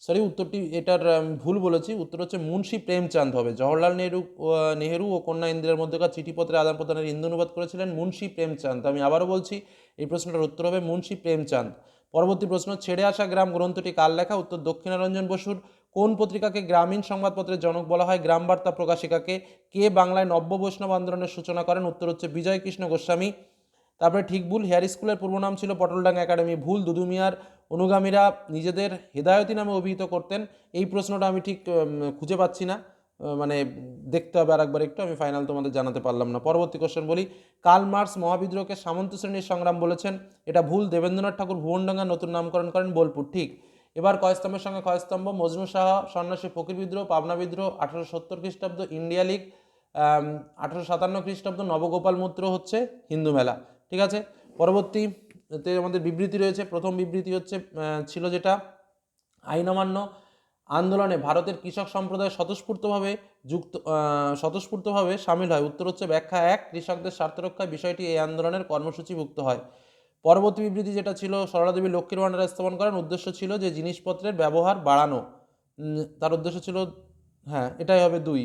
সরি উত্তরটি এটার ভুল বলেছি, উত্তর হচ্ছে মুন্সি প্রেমচাঁদ হবে। জওহরলাল নেহরু ও কন্যা ইন্দিরার মধ্যকার চিঠিপত্রের আদান প্রদানের হিন্দি অনুবাদ করেছিলেন মুন্সি প্রেমচাঁদ। আমি আবারও বলছি, এই প্রশ্নটার উত্তর হবে মুন্সি প্রেমচাঁদ। পরবর্তী প্রশ্ন, ছেড়ে আসা গ্রাম গ্রন্থটি কার লেখা? উত্তর দক্ষিণারঞ্জন বসুর। কোন পত্রিকাকে গ্রামীণ সংবাদপত্রের জনক বলা হয়? গ্রাম বার্তা প্রকাশিকাকে। কে বাংলায় নব্য বৈষ্ণব আন্দোলনের সূচনা করেন? উত্তর হচ্ছে বিজয় কৃষ্ণ গোস্বামী। তারপরে ঠিক ভুল, হেয়ার স্কুলের পূর্ব নাম ছিল পটলডাঙ্গা একাডেমি। ভুল, দুদু মিয়ার অনুগামীরা নিজেদের হেদায়তি নামে অভিহিত করতেন। এই প্রশ্নটা আমি ঠিক খুঁজে পাচ্ছি না, মানে দেখতে হবে আরেকবার একটু, আমি ফাইনাল তোমাদের জানাতে পারলাম না। পরবর্তী কোশ্চেন বলি, কার্ল মার্কস মহাবিদ্রোহকে সামন্ত শ্রেণীর সংগ্রাম বলেছেন। এটা ভুল, দেবেন্দ্রনাথ ঠাকুর ভুবনডাঙ্গার নতুন নামকরণ করেন বোলপুর। ঠিক। এবার কয়স্তম্ভের সঙ্গে ক্ষয়স্তম্ভ, মজনু সাহা, সন্ন্যাসী ফকির বিদ্রোহ, পাবনা বিদ্রোহ, 1870 খ্রিস্টাব্দ ইন্ডিয়া লীগ, 1857 খ্রিস্টাব্দ নবগোপাল মূত্র হচ্ছে হিন্দু মেলা। ঠিক আছে। পরবর্তীতে আমাদের বিবৃতি রয়েছে। প্রথম বিবৃতি হচ্ছে ছিল যেটা, আইন অমান্য আন্দোলনে ভারতের কৃষক সম্প্রদায় স্বতঃস্ফূর্তভাবে সামিল হয়। উত্তর হচ্ছে ব্যাখ্যা 1, কৃষকদের স্বার্থ রক্ষায় বিষয়টি এই আন্দোলনের কর্মসূচিভুক্ত হয়। পরবর্তী বিবৃতি যেটা ছিল, সরলা দেবী লক্ষ্মীর ভাণ্ডার স্থাপন করেন। উদ্দেশ্য ছিল যে জিনিসপত্রের ব্যবহার বাড়ানো। তার উদ্দেশ্য ছিল, হ্যাঁ এটাই হবে 2,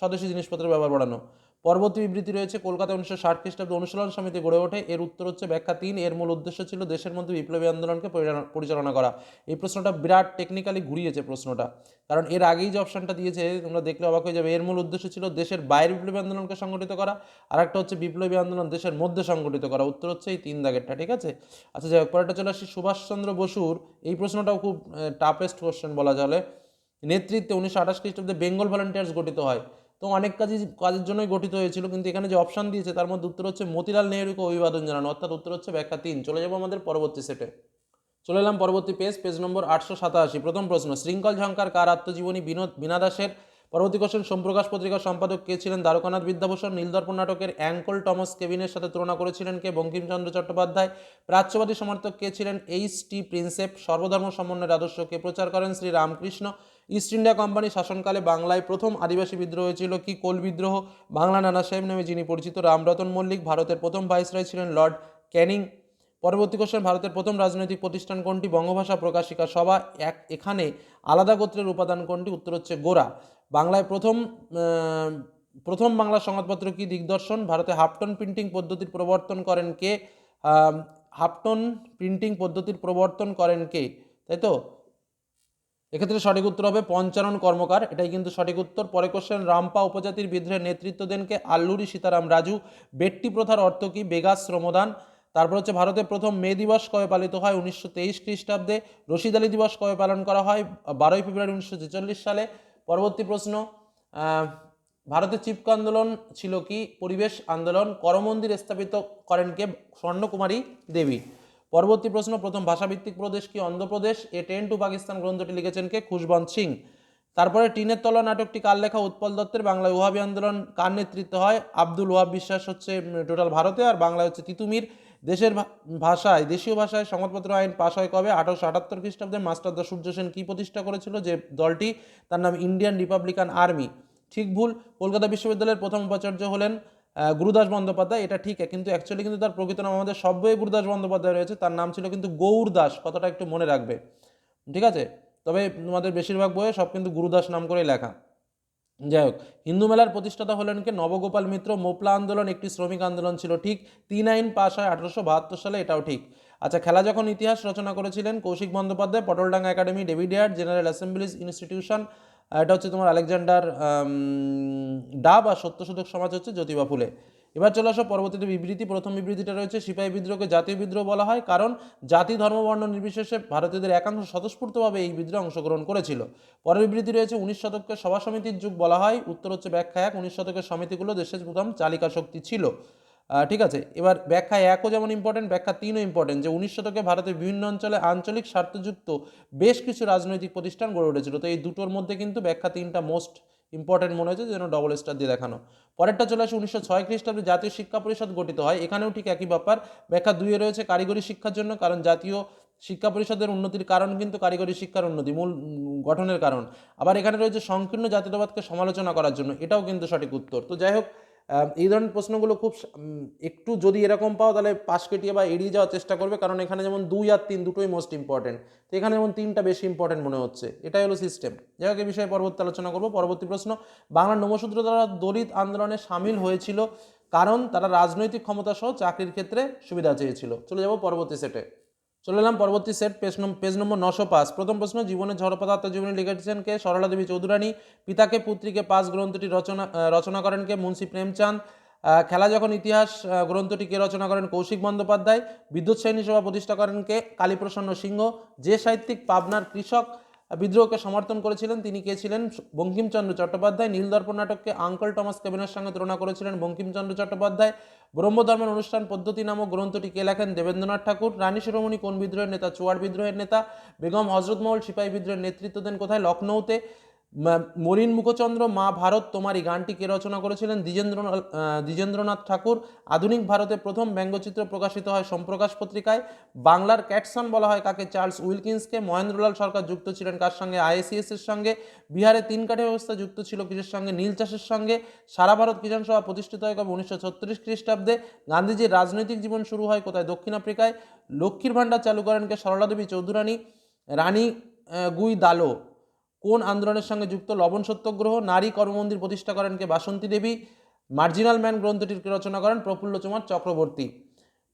স্বদেশী জিনিসপত্রের ব্যবহার বাড়ানো। পরবর্তী বিবৃতি রয়েছে, কলকাতা 1960 খ্রিস্টাব্দে অনুশীলন সমিতি গড়ে ওঠে। এর উত্তর হচ্ছে ব্যাখ্যা 3, এর মূল উদ্দেশ্য ছিল দেশের মধ্যে বিপ্লবী আন্দোলনকে পরিচালনা করা। এই প্রশ্নটা বিরাট টেকনিক্যালি ঘুরিয়েছে প্রশ্নটা, কারণ এর আগেই যে অপশনটা দিয়েছে তোমরা দেখলে অবাক হয়ে যাবে। এর মূল উদ্দেশ্য ছিল দেশের বাইরে বিপ্লবী আন্দোলনকে সংগঠিত করা, আর একটা হচ্ছে বিপ্লবী আন্দোলন দেশের মধ্যে সংগঠিত করা। উত্তর হচ্ছে এই 3 দাগেরটা। ঠিক আছে। আচ্ছা যাই হোক, পরেরটা চলে আসি, সুভাষচন্দ্র বসুর, এই প্রশ্নটাও খুব টাফেস্ট কোশ্চেন বলা চলে, নেতৃত্বে 1928 খ্রিস্টাব্দে বেঙ্গল ভলান্টিয়ার্স গঠিত হয়। তো অনেক কাজের জন্যই গঠিত হয়েছিল, কিন্তু এখানে যে অপশন দিয়েছে তার মধ্যে উত্তর হচ্ছে মতিলাল নেহরুকে অভিবাদন জানানো, অর্থাৎ উত্তর হচ্ছে ব্যাখ্যা 3। চলে যাবো আমাদের পরবর্তী সেটে। চলে এলাম পরবর্তী পেজ নম্বর 887। প্রথম প্রশ্ন, শৃঙ্খল ঝঙ্কার কার আত্মজীবনী? বীণা দাসের। পরবর্তী কোশ্চেন, সোমপ্রকাশ পত্রিকার সম্পাদক কে ছিলেন? দ্বারকানাথ বিদ্যাভূষণ। নীলদর্পণ নাটকের অ্যাঙ্কল টমাস কেভিনের সাথে তুলনা করেছিলেন কে? বঙ্কিমচন্দ্র চট্টোপাধ্যায়। প্রাচ্যবাদী সমর্থক কে ছিলেন? এইচ.টি. প্রিন্সেপ। সর্বধর্ম সমন্বয়ের আদর্শ কে প্রচার করেন? Shri Ramakrishna. East India company শাসনকালে বাংলায় প্রথম আদিবাসী বিদ্রোহ হয়েছিল কি? কোল বিদ্রোহ। বাংলা নানা সাহেব নামে যিনি পরিচিত? রামরতন মল্লিক। ভারতের প্রথম ভাইসরয় ছিলেন লর্ড ক্যানিং। পরবর্তী কোশ্চেন, ভারতের প্রথম রাজনৈতিক প্রতিষ্ঠান কোনটি? বঙ্গভাষা প্রকাশিকা সভা। এখানে আলাদা গোত্রের উপাদান কোনটি? উত্তর হচ্ছে গোরা। বাংলায় প্রথম বাংলা সংবাদপত্র কি? দিগদর্শন। ভারতে হাফটন প্রিন্টিং পদ্ধতির প্রবর্তন করেন কে? হাফটন প্রিন্টিং পদ্ধতির প্রবর্তন করেন কে? তাই তো, এক্ষেত্রে সঠিক উত্তর হবে পঞ্চানন কর্মকার, এটাই কিন্তু সঠিক উত্তর। পরে কোশ্চেন, রামপা উপজাতির বিদ্রোহের নেতৃত্ব দেন কে? আল্লুরি সীতারাম রাজু। বেট্টি প্রথার অর্থ কি? বেগাস শ্রমদান। তারপর হচ্ছে, ভারতের প্রথম মে দিবস কবে পালিত হয়? 1923 খ্রিস্টাব্দে। রশিদ আলী দিবস কবে পালন করা হয়? 12 ফেব্রুয়ারি 1946 সালে। পরবর্তী প্রশ্ন, ভারতের চিপকো আন্দোলন ছিল কি? পরিবেশ আন্দোলন। করমন্দির স্থাপিত করেন কে? স্বর্ণকুমারী দেবী। পরবর্তী প্রশ্ন, প্রথম ভাষাভিত্তিক প্রদেশ কি? অন্ধ্রপ্রদেশ। এ ট্রেন টু পাকিস্তান গ্রন্থটি লিখেছেন কে? খুশবন্ত সিং। তারপরে টিনের তলা নাটকটি কার লেখা? উৎপল দত্তের। বাংলায় ওহাবি আন্দোলন কার নেতৃত্বে হয়? আব্দুল ওয়াহাব বিশ্বাস হচ্ছে টোটাল ভারতে, আর বাংলায় হচ্ছে তিতুমির। দেশীয় ভাষায় সংবাদপত্র আইন পাশ হয় কবে? 1878 খ্রিস্টাব্দে। মাস্টারদা সূর্য সেন কি প্রতিষ্ঠা করেছিল যে দলটি? তার নাম ইন্ডিয়ান রিপাবলিকান আর্মি। ঠিক ভুল, কলকাতা বিশ্ববিদ্যালয়ের প্রথম উপাচার্য হলেন গুরুদাস বন্দ্যোপাধ্যায়। এটা ঠিক, কিন্তু অ্যাকচুয়ালি কিন্তু তার প্রকৃত নাম, আমাদের সব বইয়ে গুরুদাস বন্দ্যোপাধ্যায় রয়েছে, তার নাম ছিল কিন্তু গৌর দাস। কথাটা একটু মনে রাখবে, ঠিক আছে? তবে তোমাদের বেশিরভাগ বইয়ে সব কিন্তু গুরুদাস নাম করেই লেখা। যাই হোক, হিন্দু মেলার প্রতিষ্ঠাতা হলেন কে? নবগোপাল মিত্র। মোপলা আন্দোলন একটি শ্রমিক আন্দোলন ছিল। ঠিক। 3 আইন পাশ হয় 1872 সালে, এটাও ঠিক। আচ্ছা, খেলা যখন ইতিহাস রচনা করেছিলেন Kaushik Bandyopadhyay. Pataldanga academy, David Hare, general assemblies institution, এটা হচ্ছে তোমার আলেকজান্ডার ডাব, আর সত্যশোধক সমাজ হচ্ছে জ্যোতিবা ফুলে। এবার চলে আসো পরবর্তীতে বিবৃতি। প্রথম বিবৃতিটা রয়েছে, সিপাহী বিদ্রোহকে জাতীয় বিদ্রোহ বলা হয় কারণ জাতি ধর্ম বর্ণ নির্বিশেষে ভারতীয়দের একাংশ স্বতঃস্ফূর্তভাবে এই বিদ্রোহে অংশগ্রহণ করেছিল। পরের বিবৃতি রয়েছে, 19 শতককে সভা সমিতির যুগ বলা হয়। উত্তর হচ্ছে ব্যাখ্যা 1, 19 শতকের সমিতিগুলো দেশের প্রথম চালিকা শক্তি ছিল। ঠিক আছে। এবার ব্যাখ্যা 1ও যেমন ইম্পর্টেন্ট, ব্যাখ্যা 3ও ইম্পর্টেন্ট, যে 19 শতকে ভারতের বিভিন্ন অঞ্চলে আঞ্চলিক স্বার্থযুক্ত বেশ কিছু রাজনৈতিক প্রতিষ্ঠান গড়ে উঠেছিল। তো এই দুটোর মধ্যে কিন্তু ব্যাখ্যা 3টা মোস্ট ইম্পর্টেন্ট মনে হয়েছে, যেন ডবল স্টার দিয়ে দেখানো। পরেরটা চলে আসে, 1906 খ্রিস্টাব্দে জাতীয় শিক্ষা পরিষদ গঠিত হয়। এখানেও ঠিক একই ব্যাপার। ব্যাখ্যা 2-এ রয়েছে কারিগরি শিক্ষার জন্য, কারণ জাতীয় শিক্ষা পরিষদের উন্নতির কারণ কিন্তু কারিগরি শিক্ষার উন্নতি, মূল গঠনের কারণ। আবার এখানে রয়েছে সংকীর্ণ জাতীয়তাবাদকে সমালোচনা করার জন্য, এটাও কিন্তু সঠিক উত্তর। তো যাই হোক, এই ধরনের প্রশ্নগুলো খুব একটু যদি এরকম পাও তাহলে পাশ কেটিয়ে বা এড়িয়ে যাওয়ার চেষ্টা করবে, কারণ এখানে যেমন 2 আর 3 দুটোই মোস্ট ইম্পর্টেন্ট, তো এখানে যেমন 3টা বেশি ইম্পর্টেন্ট মনে হচ্ছে, এটাই হলো সিস্টেম। যাই হোক, এই বিষয়ে পরবর্তী আলোচনা করবো। পরবর্তী প্রশ্ন, বাংলার নমশূদ্র দ্বারা দলিত আন্দোলনে সামিল হয়েছিল কারণ তারা রাজনৈতিক ক্ষমতা সহ চাকরির ক্ষেত্রে সুবিধা চেয়েছিল। চলে যাব পরবর্তী সেটে। চলে এলাম পরবর্তী সেট, পেজ নম্বর 905। প্রথম প্রশ্ন, জীবনের ঝড়পথ আত্মজীবনী লিখেছেন কে? সরলা দেবী চৌধুরানী। পিতাকে পুত্রীকে পাস গ্রন্থটি রচনা করেন কে? মুন্সী প্রেমচাঁদ। খেলা যখন ইতিহাস গ্রন্থটি কে রচনা করেন? কৌশিক বন্দ্যোপাধ্যায়। বিদ্যুৎ শ্রেণী সভা প্রতিষ্ঠা করেন কে? কালীপ্রসন্ন সিংহ। যে সাহিত্যিক পাবনার কৃষক বিদ্রোহকে সমর্থন করেছিলেন তিনি কে ছিলেন? বঙ্কিমচন্দ্র চট্টোপাধ্যায়। নীলদর্পণ নাটককে আঙ্কল টমাস কেবিনের সঙ্গে তুলনা করেছিলেন বঙ্কিমচন্দ্র চট্টোপাধ্যায়। ব্রহ্মধর্মের অনুষ্ঠান পদ্ধতি নামক গ্রন্থটি কে লেখেন? দেবেন্দ্রনাথ ঠাকুর। রানী শিরোমণি কোন বিদ্রোহের নেতা? চুয়াড় বিদ্রোহের নেতা। বেগম হজরতমহল সিপাহী বিদ্রোহের নেতৃত্ব দেন কোথায়? লখনৌতে। মলিন মুখচন্দ্র মা ভারত তোমারই গানটি কে রচনা করেছিলেন? দ্বিজেন্দ্রনাথ ঠাকুর। আধুনিক ভারতে প্রথম ব্যঙ্গচিত্র প্রকাশিত হয় সোমপ্রকাশ পত্রিকায়। বাংলার ক্যাটসন বলা হয় কাকে? চার্লস উইলকিন্সকে। মহেন্দ্রলাল সরকার যুক্ত ছিলেন কার সঙ্গে? আইএসিএস এর সঙ্গে। বিহারে 3 কাঠি ব্যবস্থা যুক্ত ছিল কিসের সঙ্গে? নীল চাষের সঙ্গে। সারা ভারত কিষাণ সভা প্রতিষ্ঠিত হয় কবে? 1936 খ্রিস্টাব্দে। গান্ধীজির রাজনৈতিক জীবন শুরু হয় কোথায়? দক্ষিণ আফ্রিকায়। লক্ষ্মীর ভাণ্ডার চালু করেন কে? সরলা দেবী চৌধুরানী। রানী গুই দালো কোন আন্দোলনের সঙ্গে যুক্ত? লবণ সত্যাগ্রহ। নারী কর্মমন্দির প্রতিষ্ঠা করেন কে? বাসন্তী দেবী। মার্জিনাল ম্যান গ্রন্থটির রচনা করেন প্রফুল্লচন্দ্র চক্রবর্তী।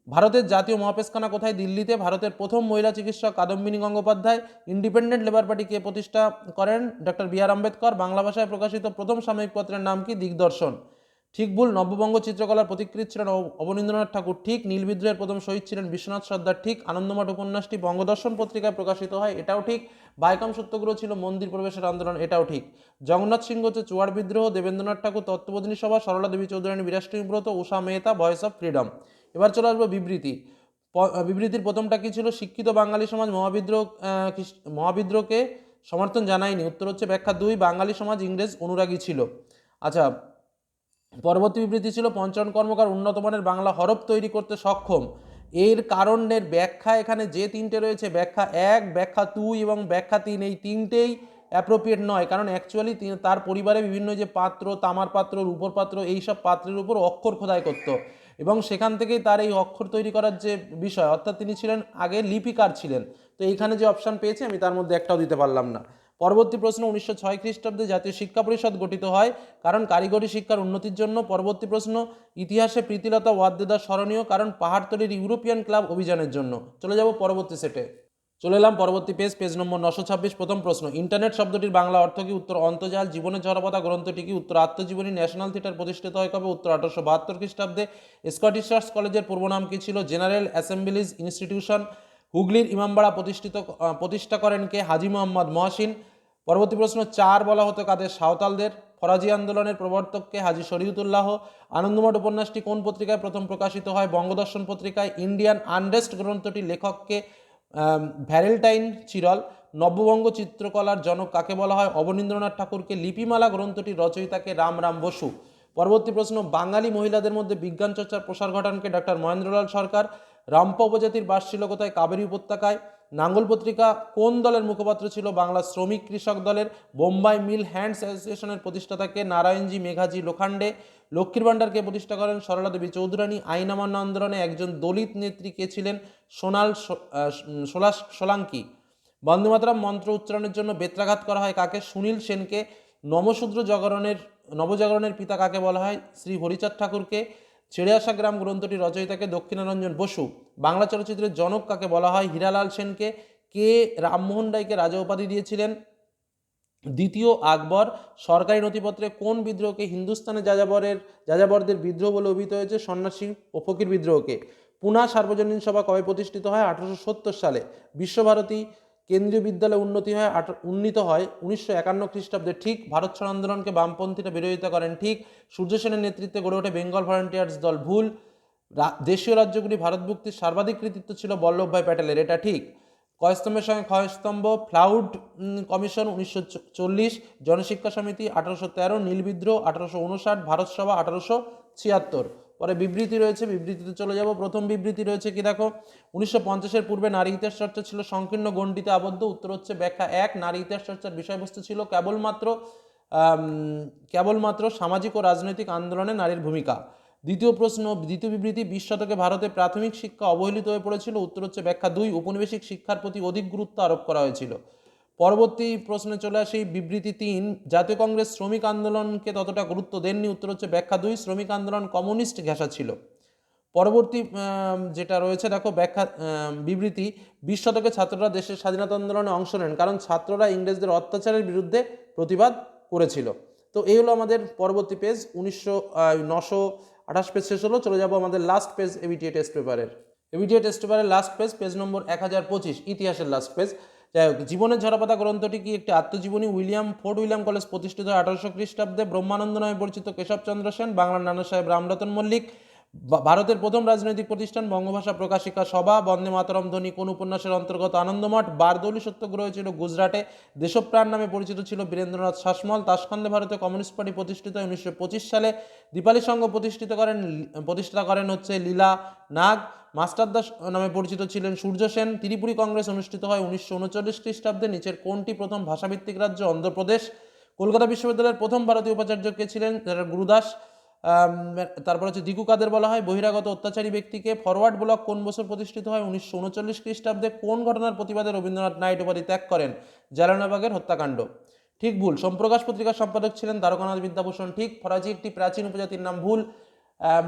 ভারতের জাতীয় মহাপেশখানা কোথায়? দিল্লিতে। ভারতের প্রথম মহিলা চিকিৎসক Kadambini Gangopadhyay. Independent labour party কে প্রতিষ্ঠা করেন? Doctor B R Ambedkar. Bangla ভাষায় প্রকাশিত প্রথম সাময়িক পত্রের নাম কি? দিগদর্শন। ঠিক ভুল, নব্যবঙ্গ চিত্রকলার পথিকৃৎ ছিলেন অবনীন্দ্রনাথ ঠাকুর। ঠিক। নীল বিদ্রোহের প্রথম শহীদ ছিলেন বিশ্বনাথ সর্দার। ঠিক। আনন্দমঠ উপন্যাসটি বঙ্গদর্শন পত্রিকায় প্রকাশিত হয়, এটাও ঠিক। বাইকম সত্যাগ্রহ ছিল মন্দির প্রবেশের আন্দোলন, এটাও ঠিক। জগন্নাথ সিংহ হচ্ছে চুয়াড় বিদ্রোহ। দেবেন্দ্রনাথ ঠাকুর তত্ত্ববোধিনী সভা। সরলা দেবী চৌধুরানী বিরাষ্ট্রী ব্রত। উষা মেহতা ভয়েস অফ ফ্রিডম। এবার চলে আসবো বিবৃতি। বিবৃতির প্রথমটা কি ছিল? শিক্ষিত বাঙালি সমাজ মহাবিদ্রোহকে সমর্থন জানায়নি। উত্তর হচ্ছে ব্যাখ্যা 2, বাঙালি সমাজ ইংরেজ অনুরাগী ছিল। আচ্ছা, পরবর্তী বিবৃতি ছিল পঞ্চানন কর্মকার উন্নত মানের বাংলা হরফ তৈরি করতে সক্ষম। এর কারণের ব্যাখ্যা এখানে যে 3টে রয়েছে, ব্যাখ্যা 1, ব্যাখ্যা 2 এবং ব্যাখ্যা 3, এই 3টেই অ্যাপ্রোপ্রিয়েট নয়, কারণ অ্যাকচুয়ালি তার পরিবারে বিভিন্ন যে পাত্র, তামার পাত্র, রূপোর পাত্র, এইসব পাত্রের উপর অক্ষর খোদাই করত এবং সেখান থেকেই তার এই অক্ষর তৈরি করার যে বিষয়, অর্থাৎ তিনি ছিলেন আগে লিপিকার ছিলেন। তো এইখানে যে অপশান পেয়েছি আমি তার মধ্যে একটাও দিতে পারলাম না। পরবর্তী প্রশ্ন, 1906 খ্রিস্টাব্দে জাতীয় শিক্ষা পরিষদ গঠিত হয় কারণ কারিগরি শিক্ষার উন্নতির জন্য। পরবর্তী প্রশ্ন, ইতিহাসে প্রীতিলতা ওয়াদ্দেদার স্মরণীয় কারণ পাহাড়তলির ইউরোপিয়ান ক্লাব অভিযানের জন্য। চলে যাব পরবর্তী সেটে। চলে এলাম পরবর্তী পেজ নম্বর 926। প্রথম প্রশ্ন, ইন্টারনেট শব্দটির বাংলা অর্থ কি? উত্তর অন্তর্জাল। জীবনের ঝড়পথা গ্রন্থটি কি? উত্তর আত্মজীবনী। ন্যাশনাল থিয়েটার প্রতিষ্ঠিত হয় কবে? উত্তর 1872 খ্রিস্টাব্দে। স্কটিশ চার্চ কলেজের পূর্ব নাম কি ছিল? General assemblies institution. হুগলির ইমামবাড়া প্রতিষ্ঠা করেন কে? হাজী মোহাম্মদ মহসিন। পরবর্তী প্রশ্ন, 4 বলা হতো কাদের? সাঁওতালদের। ফরাজি আন্দোলনের প্রবর্তককে? হাজী শরীয়তুল্লাহ। আনন্দমঠ উপন্যাসটি কোন পত্রিকায় প্রথম প্রকাশিত হয়? বঙ্গদর্শন পত্রিকায়। ইন্ডিয়ান আনরেস্ট গ্রন্থটির লেখককে? ভ্যালেন্টাইন চিরল। নব্যবঙ্গ চিত্রকলার জনক কাকে বলা হয়? অবনীন্দ্রনাথ ঠাকুরকে। লিপিমালা গ্রন্থটির রচয়িতাকে? রামরাম বসু। পরবর্তী প্রশ্ন, বাঙালি মহিলাদের মধ্যে বিজ্ঞান চর্চার প্রসার ঘটানকে? ডক্টর মহেন্দ্রলাল সরকার। রামপা উপজাতির বাস ছিল কোথায়? কাবেরী উপত্যকায়। নাঙ্গল পত্রিকা কোন দলের মুখপাত্র ছিল? বাংলা শ্রমিক কৃষক দলের। বোম্বাই মিল হ্যান্ডস অ্যাসোসিয়েশনের প্রতিষ্ঠাতাকে? নারায়ণজী মেঘাজি লোখান্ডে। লক্ষ্মীর ভাণ্ডারকে প্রতিষ্ঠা করেন? সরলা দেবী চৌধুরানী। আইন অমান্য আন্দোলনে একজন দলিত নেত্রী কে ছিলেন? সোলাঙ্কি। বন্দেমাতরম মন্ত্র উচ্চারণের জন্য বেত্রাঘাত করা হয় কাকে? সুনীল সেনকে। নবজাগরণের পিতা কাকে বলা হয়? শ্রী হরিচাঁদ ঠাকুরকে। ছেড়ে আসা গ্রাম গ্রন্থটি রচয়িতাকে? দক্ষিণারঞ্জন বসু। বাংলা চলচ্চিত্রের জনক কাকে বলা হয়? হীরালাল সেনকে। কে রামমোহন রায়কে রাজা উপাধি দিয়েছিলেন? দ্বিতীয় আকবর। সরকারি নথিপত্রে কোন বিদ্রোহকে হিন্দুস্তানে যাযাবরদের বিদ্রোহ বলে অভিহিত হয়েছে? সন্ন্যাসী ও ফকির বিদ্রোহকে। পুনা সার্বজনীন সভা কবে প্রতিষ্ঠিত হয়? 1870 সালে। বিশ্বভারতী কেন্দ্রীয় বিদ্যালয় উন্নীত হয় 1951 খ্রিস্টাব্দে। ঠিক। ভারত ছাড় আন্দোলনকে বামপন্থীরা বিরোধিতা করেন। ঠিক। সূর্য সেনের নেতৃত্বে গড়ে ওঠে বেঙ্গল ভলান্টিয়ার্স দল। ভুল। দেশীয় রাজ্যগুলি ভারতভুক্তির সর্বাধিক কৃতিত্ব ছিল বল্লভভাই প্যাটেলের, এটা ঠিক। কয়স্তম্ভের সঙ্গে ক্ষয়স্তম্ভ। Floud commission 1940। জনশিক্ষা সমিতি 1813। নীল বিদ্রোহ 1859। ভারত সভা 1876। পরে বিবৃতি রয়েছে, বিবৃতিতে চলে যাব। প্রথম বিবৃতি রয়েছে কি দেখো, 1950-এর পূর্বে নারী ইতিহাস চর্চা ছিল সংকীর্ণ গণ্ডিতে আবদ্ধ। উত্তর হচ্ছে ব্যাখ্যা 1, নারী ইতিহাস চর্চার বিষয়বস্তু ছিল কেবলমাত্র সামাজিক ও রাজনৈতিক আন্দোলনে নারীর ভূমিকা। দ্বিতীয় প্রশ্ন, দ্বিতীয় বিবৃতি, 20 শতকে ভারতে প্রাথমিক শিক্ষা অবহেলিত হয়ে পড়েছিল। উত্তর হচ্ছে ব্যাখ্যা 2, উপনিবেশিক শিক্ষার প্রতি অধিক গুরুত্ব আরোপ করা হয়েছিল। পরবর্তী প্রশ্নে চলে আসি, বিবৃতি 3, জাতীয় কংগ্রেস শ্রমিক আন্দোলনকে ততটা গুরুত্ব দেননি। উত্তর হচ্ছে ব্যাখ্যা 2, শ্রমিক আন্দোলন কমিউনিস্ট ঘেঁষা ছিল। পরবর্তী যেটা রয়েছে দেখো, ব্যাখ্যা বিবৃতি, 20 শতকে ছাত্ররা দেশের স্বাধীনতা আন্দোলনে অংশ নেন কারণ ছাত্ররা ইংরেজদের অত্যাচারের বিরুদ্ধে প্রতিবাদ করেছিল। তো এই হলো আমাদের পরবর্তী পেজ, 928 পেজ শেষ হলো। চলে যাব আমাদের লাস্ট পেজ এবিটিএ টেস্ট পেপারের। এবিটিএ টেস্ট পেপারের লাস্ট পেজ, পেজ নম্বর 1025, ইতিহাসের লাস্ট পেজ। যাই হোক, জীবনের ঝরাপাতা গ্রন্থটি কি একটি আত্মজীবনী। ফোর্ট উইলিয়াম কলেজ প্রতিষ্ঠিত হয় 1800 খ্রিস্টাব্দে। ব্রহ্মানন্দ নামে পরিচিত কেশবচন্দ্র সেন। বাংলার নানা সাহেব রামরতন মল্লিক। ভারতের প্রথম রাজনৈতিক প্রতিষ্ঠান বঙ্গভাষা প্রকাশিকা সভা। বন্দে মাতরম ধ্বনি কোন উপন্যাসের অন্তর্গত। আনন্দমঠ। বারদৌলি সত্যাগ্রহ হয়েছিল গুজরাটে। দেশপ্রাণ নামে পরিচিত ছিল বীরেন্দ্রনাথ শাসমল। তাশখন্দে ভারতে কমিউনিস্ট পার্টি প্রতিষ্ঠিত হয় 1925 সালে। দীপালি সংঘ প্রতিষ্ঠা করেন হচ্ছে লীলা নাগ। মাস্টারদাস নামে পরিচিত ছিলেন সূর্য সেন। ত্রিপুরী কংগ্রেস অনুষ্ঠিত হয় 1939 খ্রিস্টাব্দে। নিচের কোনটি প্রথম ভাষাভিত্তিক রাজ্য। অন্ধ্রপ্রদেশ। কলকাতা বিশ্ববিদ্যালয়ের প্রথম ভারতীয় উপাচার্য কে ছিলেন, যারা গুরুদাস। তারপর হচ্ছে দিকু কাদের বলা হয়, বহিরাগত অত্যাচারী ব্যক্তিকে। ফরওয়ার্ড ব্লক কোন বছর প্রতিষ্ঠিত হয়, 1939 খ্রিস্টাব্দে। কোন ঘটনার প্রতিবাদে রবীন্দ্রনাথ নাইট উপাধি ত্যাগ করেন, জালিয়ানওয়ালাবাগের হত্যাকাণ্ড। ঠিক ভুল, সোমপ্রকাশ পত্রিকার সম্পাদক ছিলেন দ্বারকানাথ বিদ্যাভূষণ। ঠিক, ফরাজি একটি প্রাচীন উপজাতির নাম। ভুল,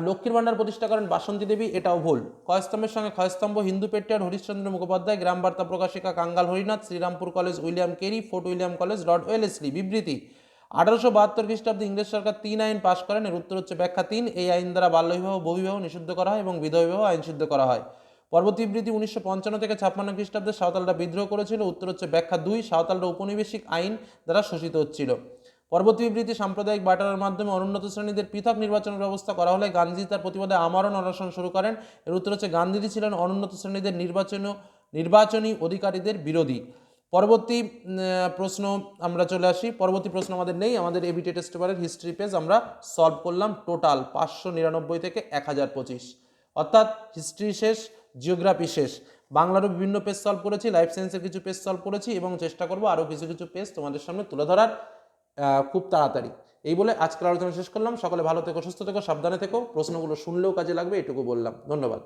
লক্ষ্মীর ভাণ্ডার প্রতিষ্ঠা করেন বাসন্তী দেবী, এটাও ভুল। কয়স্তম্ভের সঙ্গে ক্ষয়স্তম্ভ, Hindu patriot Harishchandra Mukhopadhyay. Gram Barta Prakashika Kangal Harinath. Serampore college William Carey. Fort William college lord Wellesley. বিবৃতি, 1872 খ্রিস্টাব্দে ইংরেজ সরকার 3 আইন পাশ করেন। এর উত্তর হচ্ছে ব্যাখ্যা 3, এই আইন দ্বারা বাল্যবিবাহ, বহুবিবাহ নিষিদ্ধ করা হয় এবং বিধবা বিবাহ আইনসিদ্ধ করা হয়। পরবর্তী বিবৃতি, 1955 থেকে 56 খ্রিস্টাব্দে সাঁওতালরা বিদ্রোহ করেছিল। উত্তর হচ্ছে ব্যাখ্যা 2, সাঁওতালরা উপনিবেশিক আইন দ্বারা শোষিত হচ্ছিল। পরবর্তী বিবৃতি, সাম্প্রদায়িক বাটারের মাধ্যমে অনুন্নত শ্রেণীদের পৃথক নির্বাচনের ব্যবস্থা করা হলে গান্ধীজি তার প্রতিবাদে আমরণ অনশন শুরু করেন। এর উত্তর হচ্ছে গান্ধীজি ছিলেন অনুন্নত শ্রেণীদের নির্বাচনী অধিকারীদের বিরোধী। পরবর্তী প্রশ্ন আমরা চলে আসি। পরবর্তী প্রশ্ন আমাদের নেই, আমাদের এবিটি টেস্ট পেপারের হিস্ট্রি পেজ আমরা সলভ করলাম টোটাল 599 থেকে 1025, অর্থাৎ হিস্ট্রি শেষ, জিওগ্রাফি শেষ। বাংলারও বিভিন্ন পেজ সলভ করেছি, লাইফ সায়েন্সের কিছু পেজ সলভ করেছি এবং চেষ্টা করব আরও কিছু কিছু পেজ তোমাদের সামনে তুলে ধরার খুব তাড়াতাড়ি। এই বলে আজকের আলোচনা শেষ করলাম। সকলে ভালো থেকো, সুস্থ থেকো, সাবধানে থেকো। প্রশ্নগুলো শুনলেও কাজে লাগবে, এটুকু বললাম। ধন্যবাদ।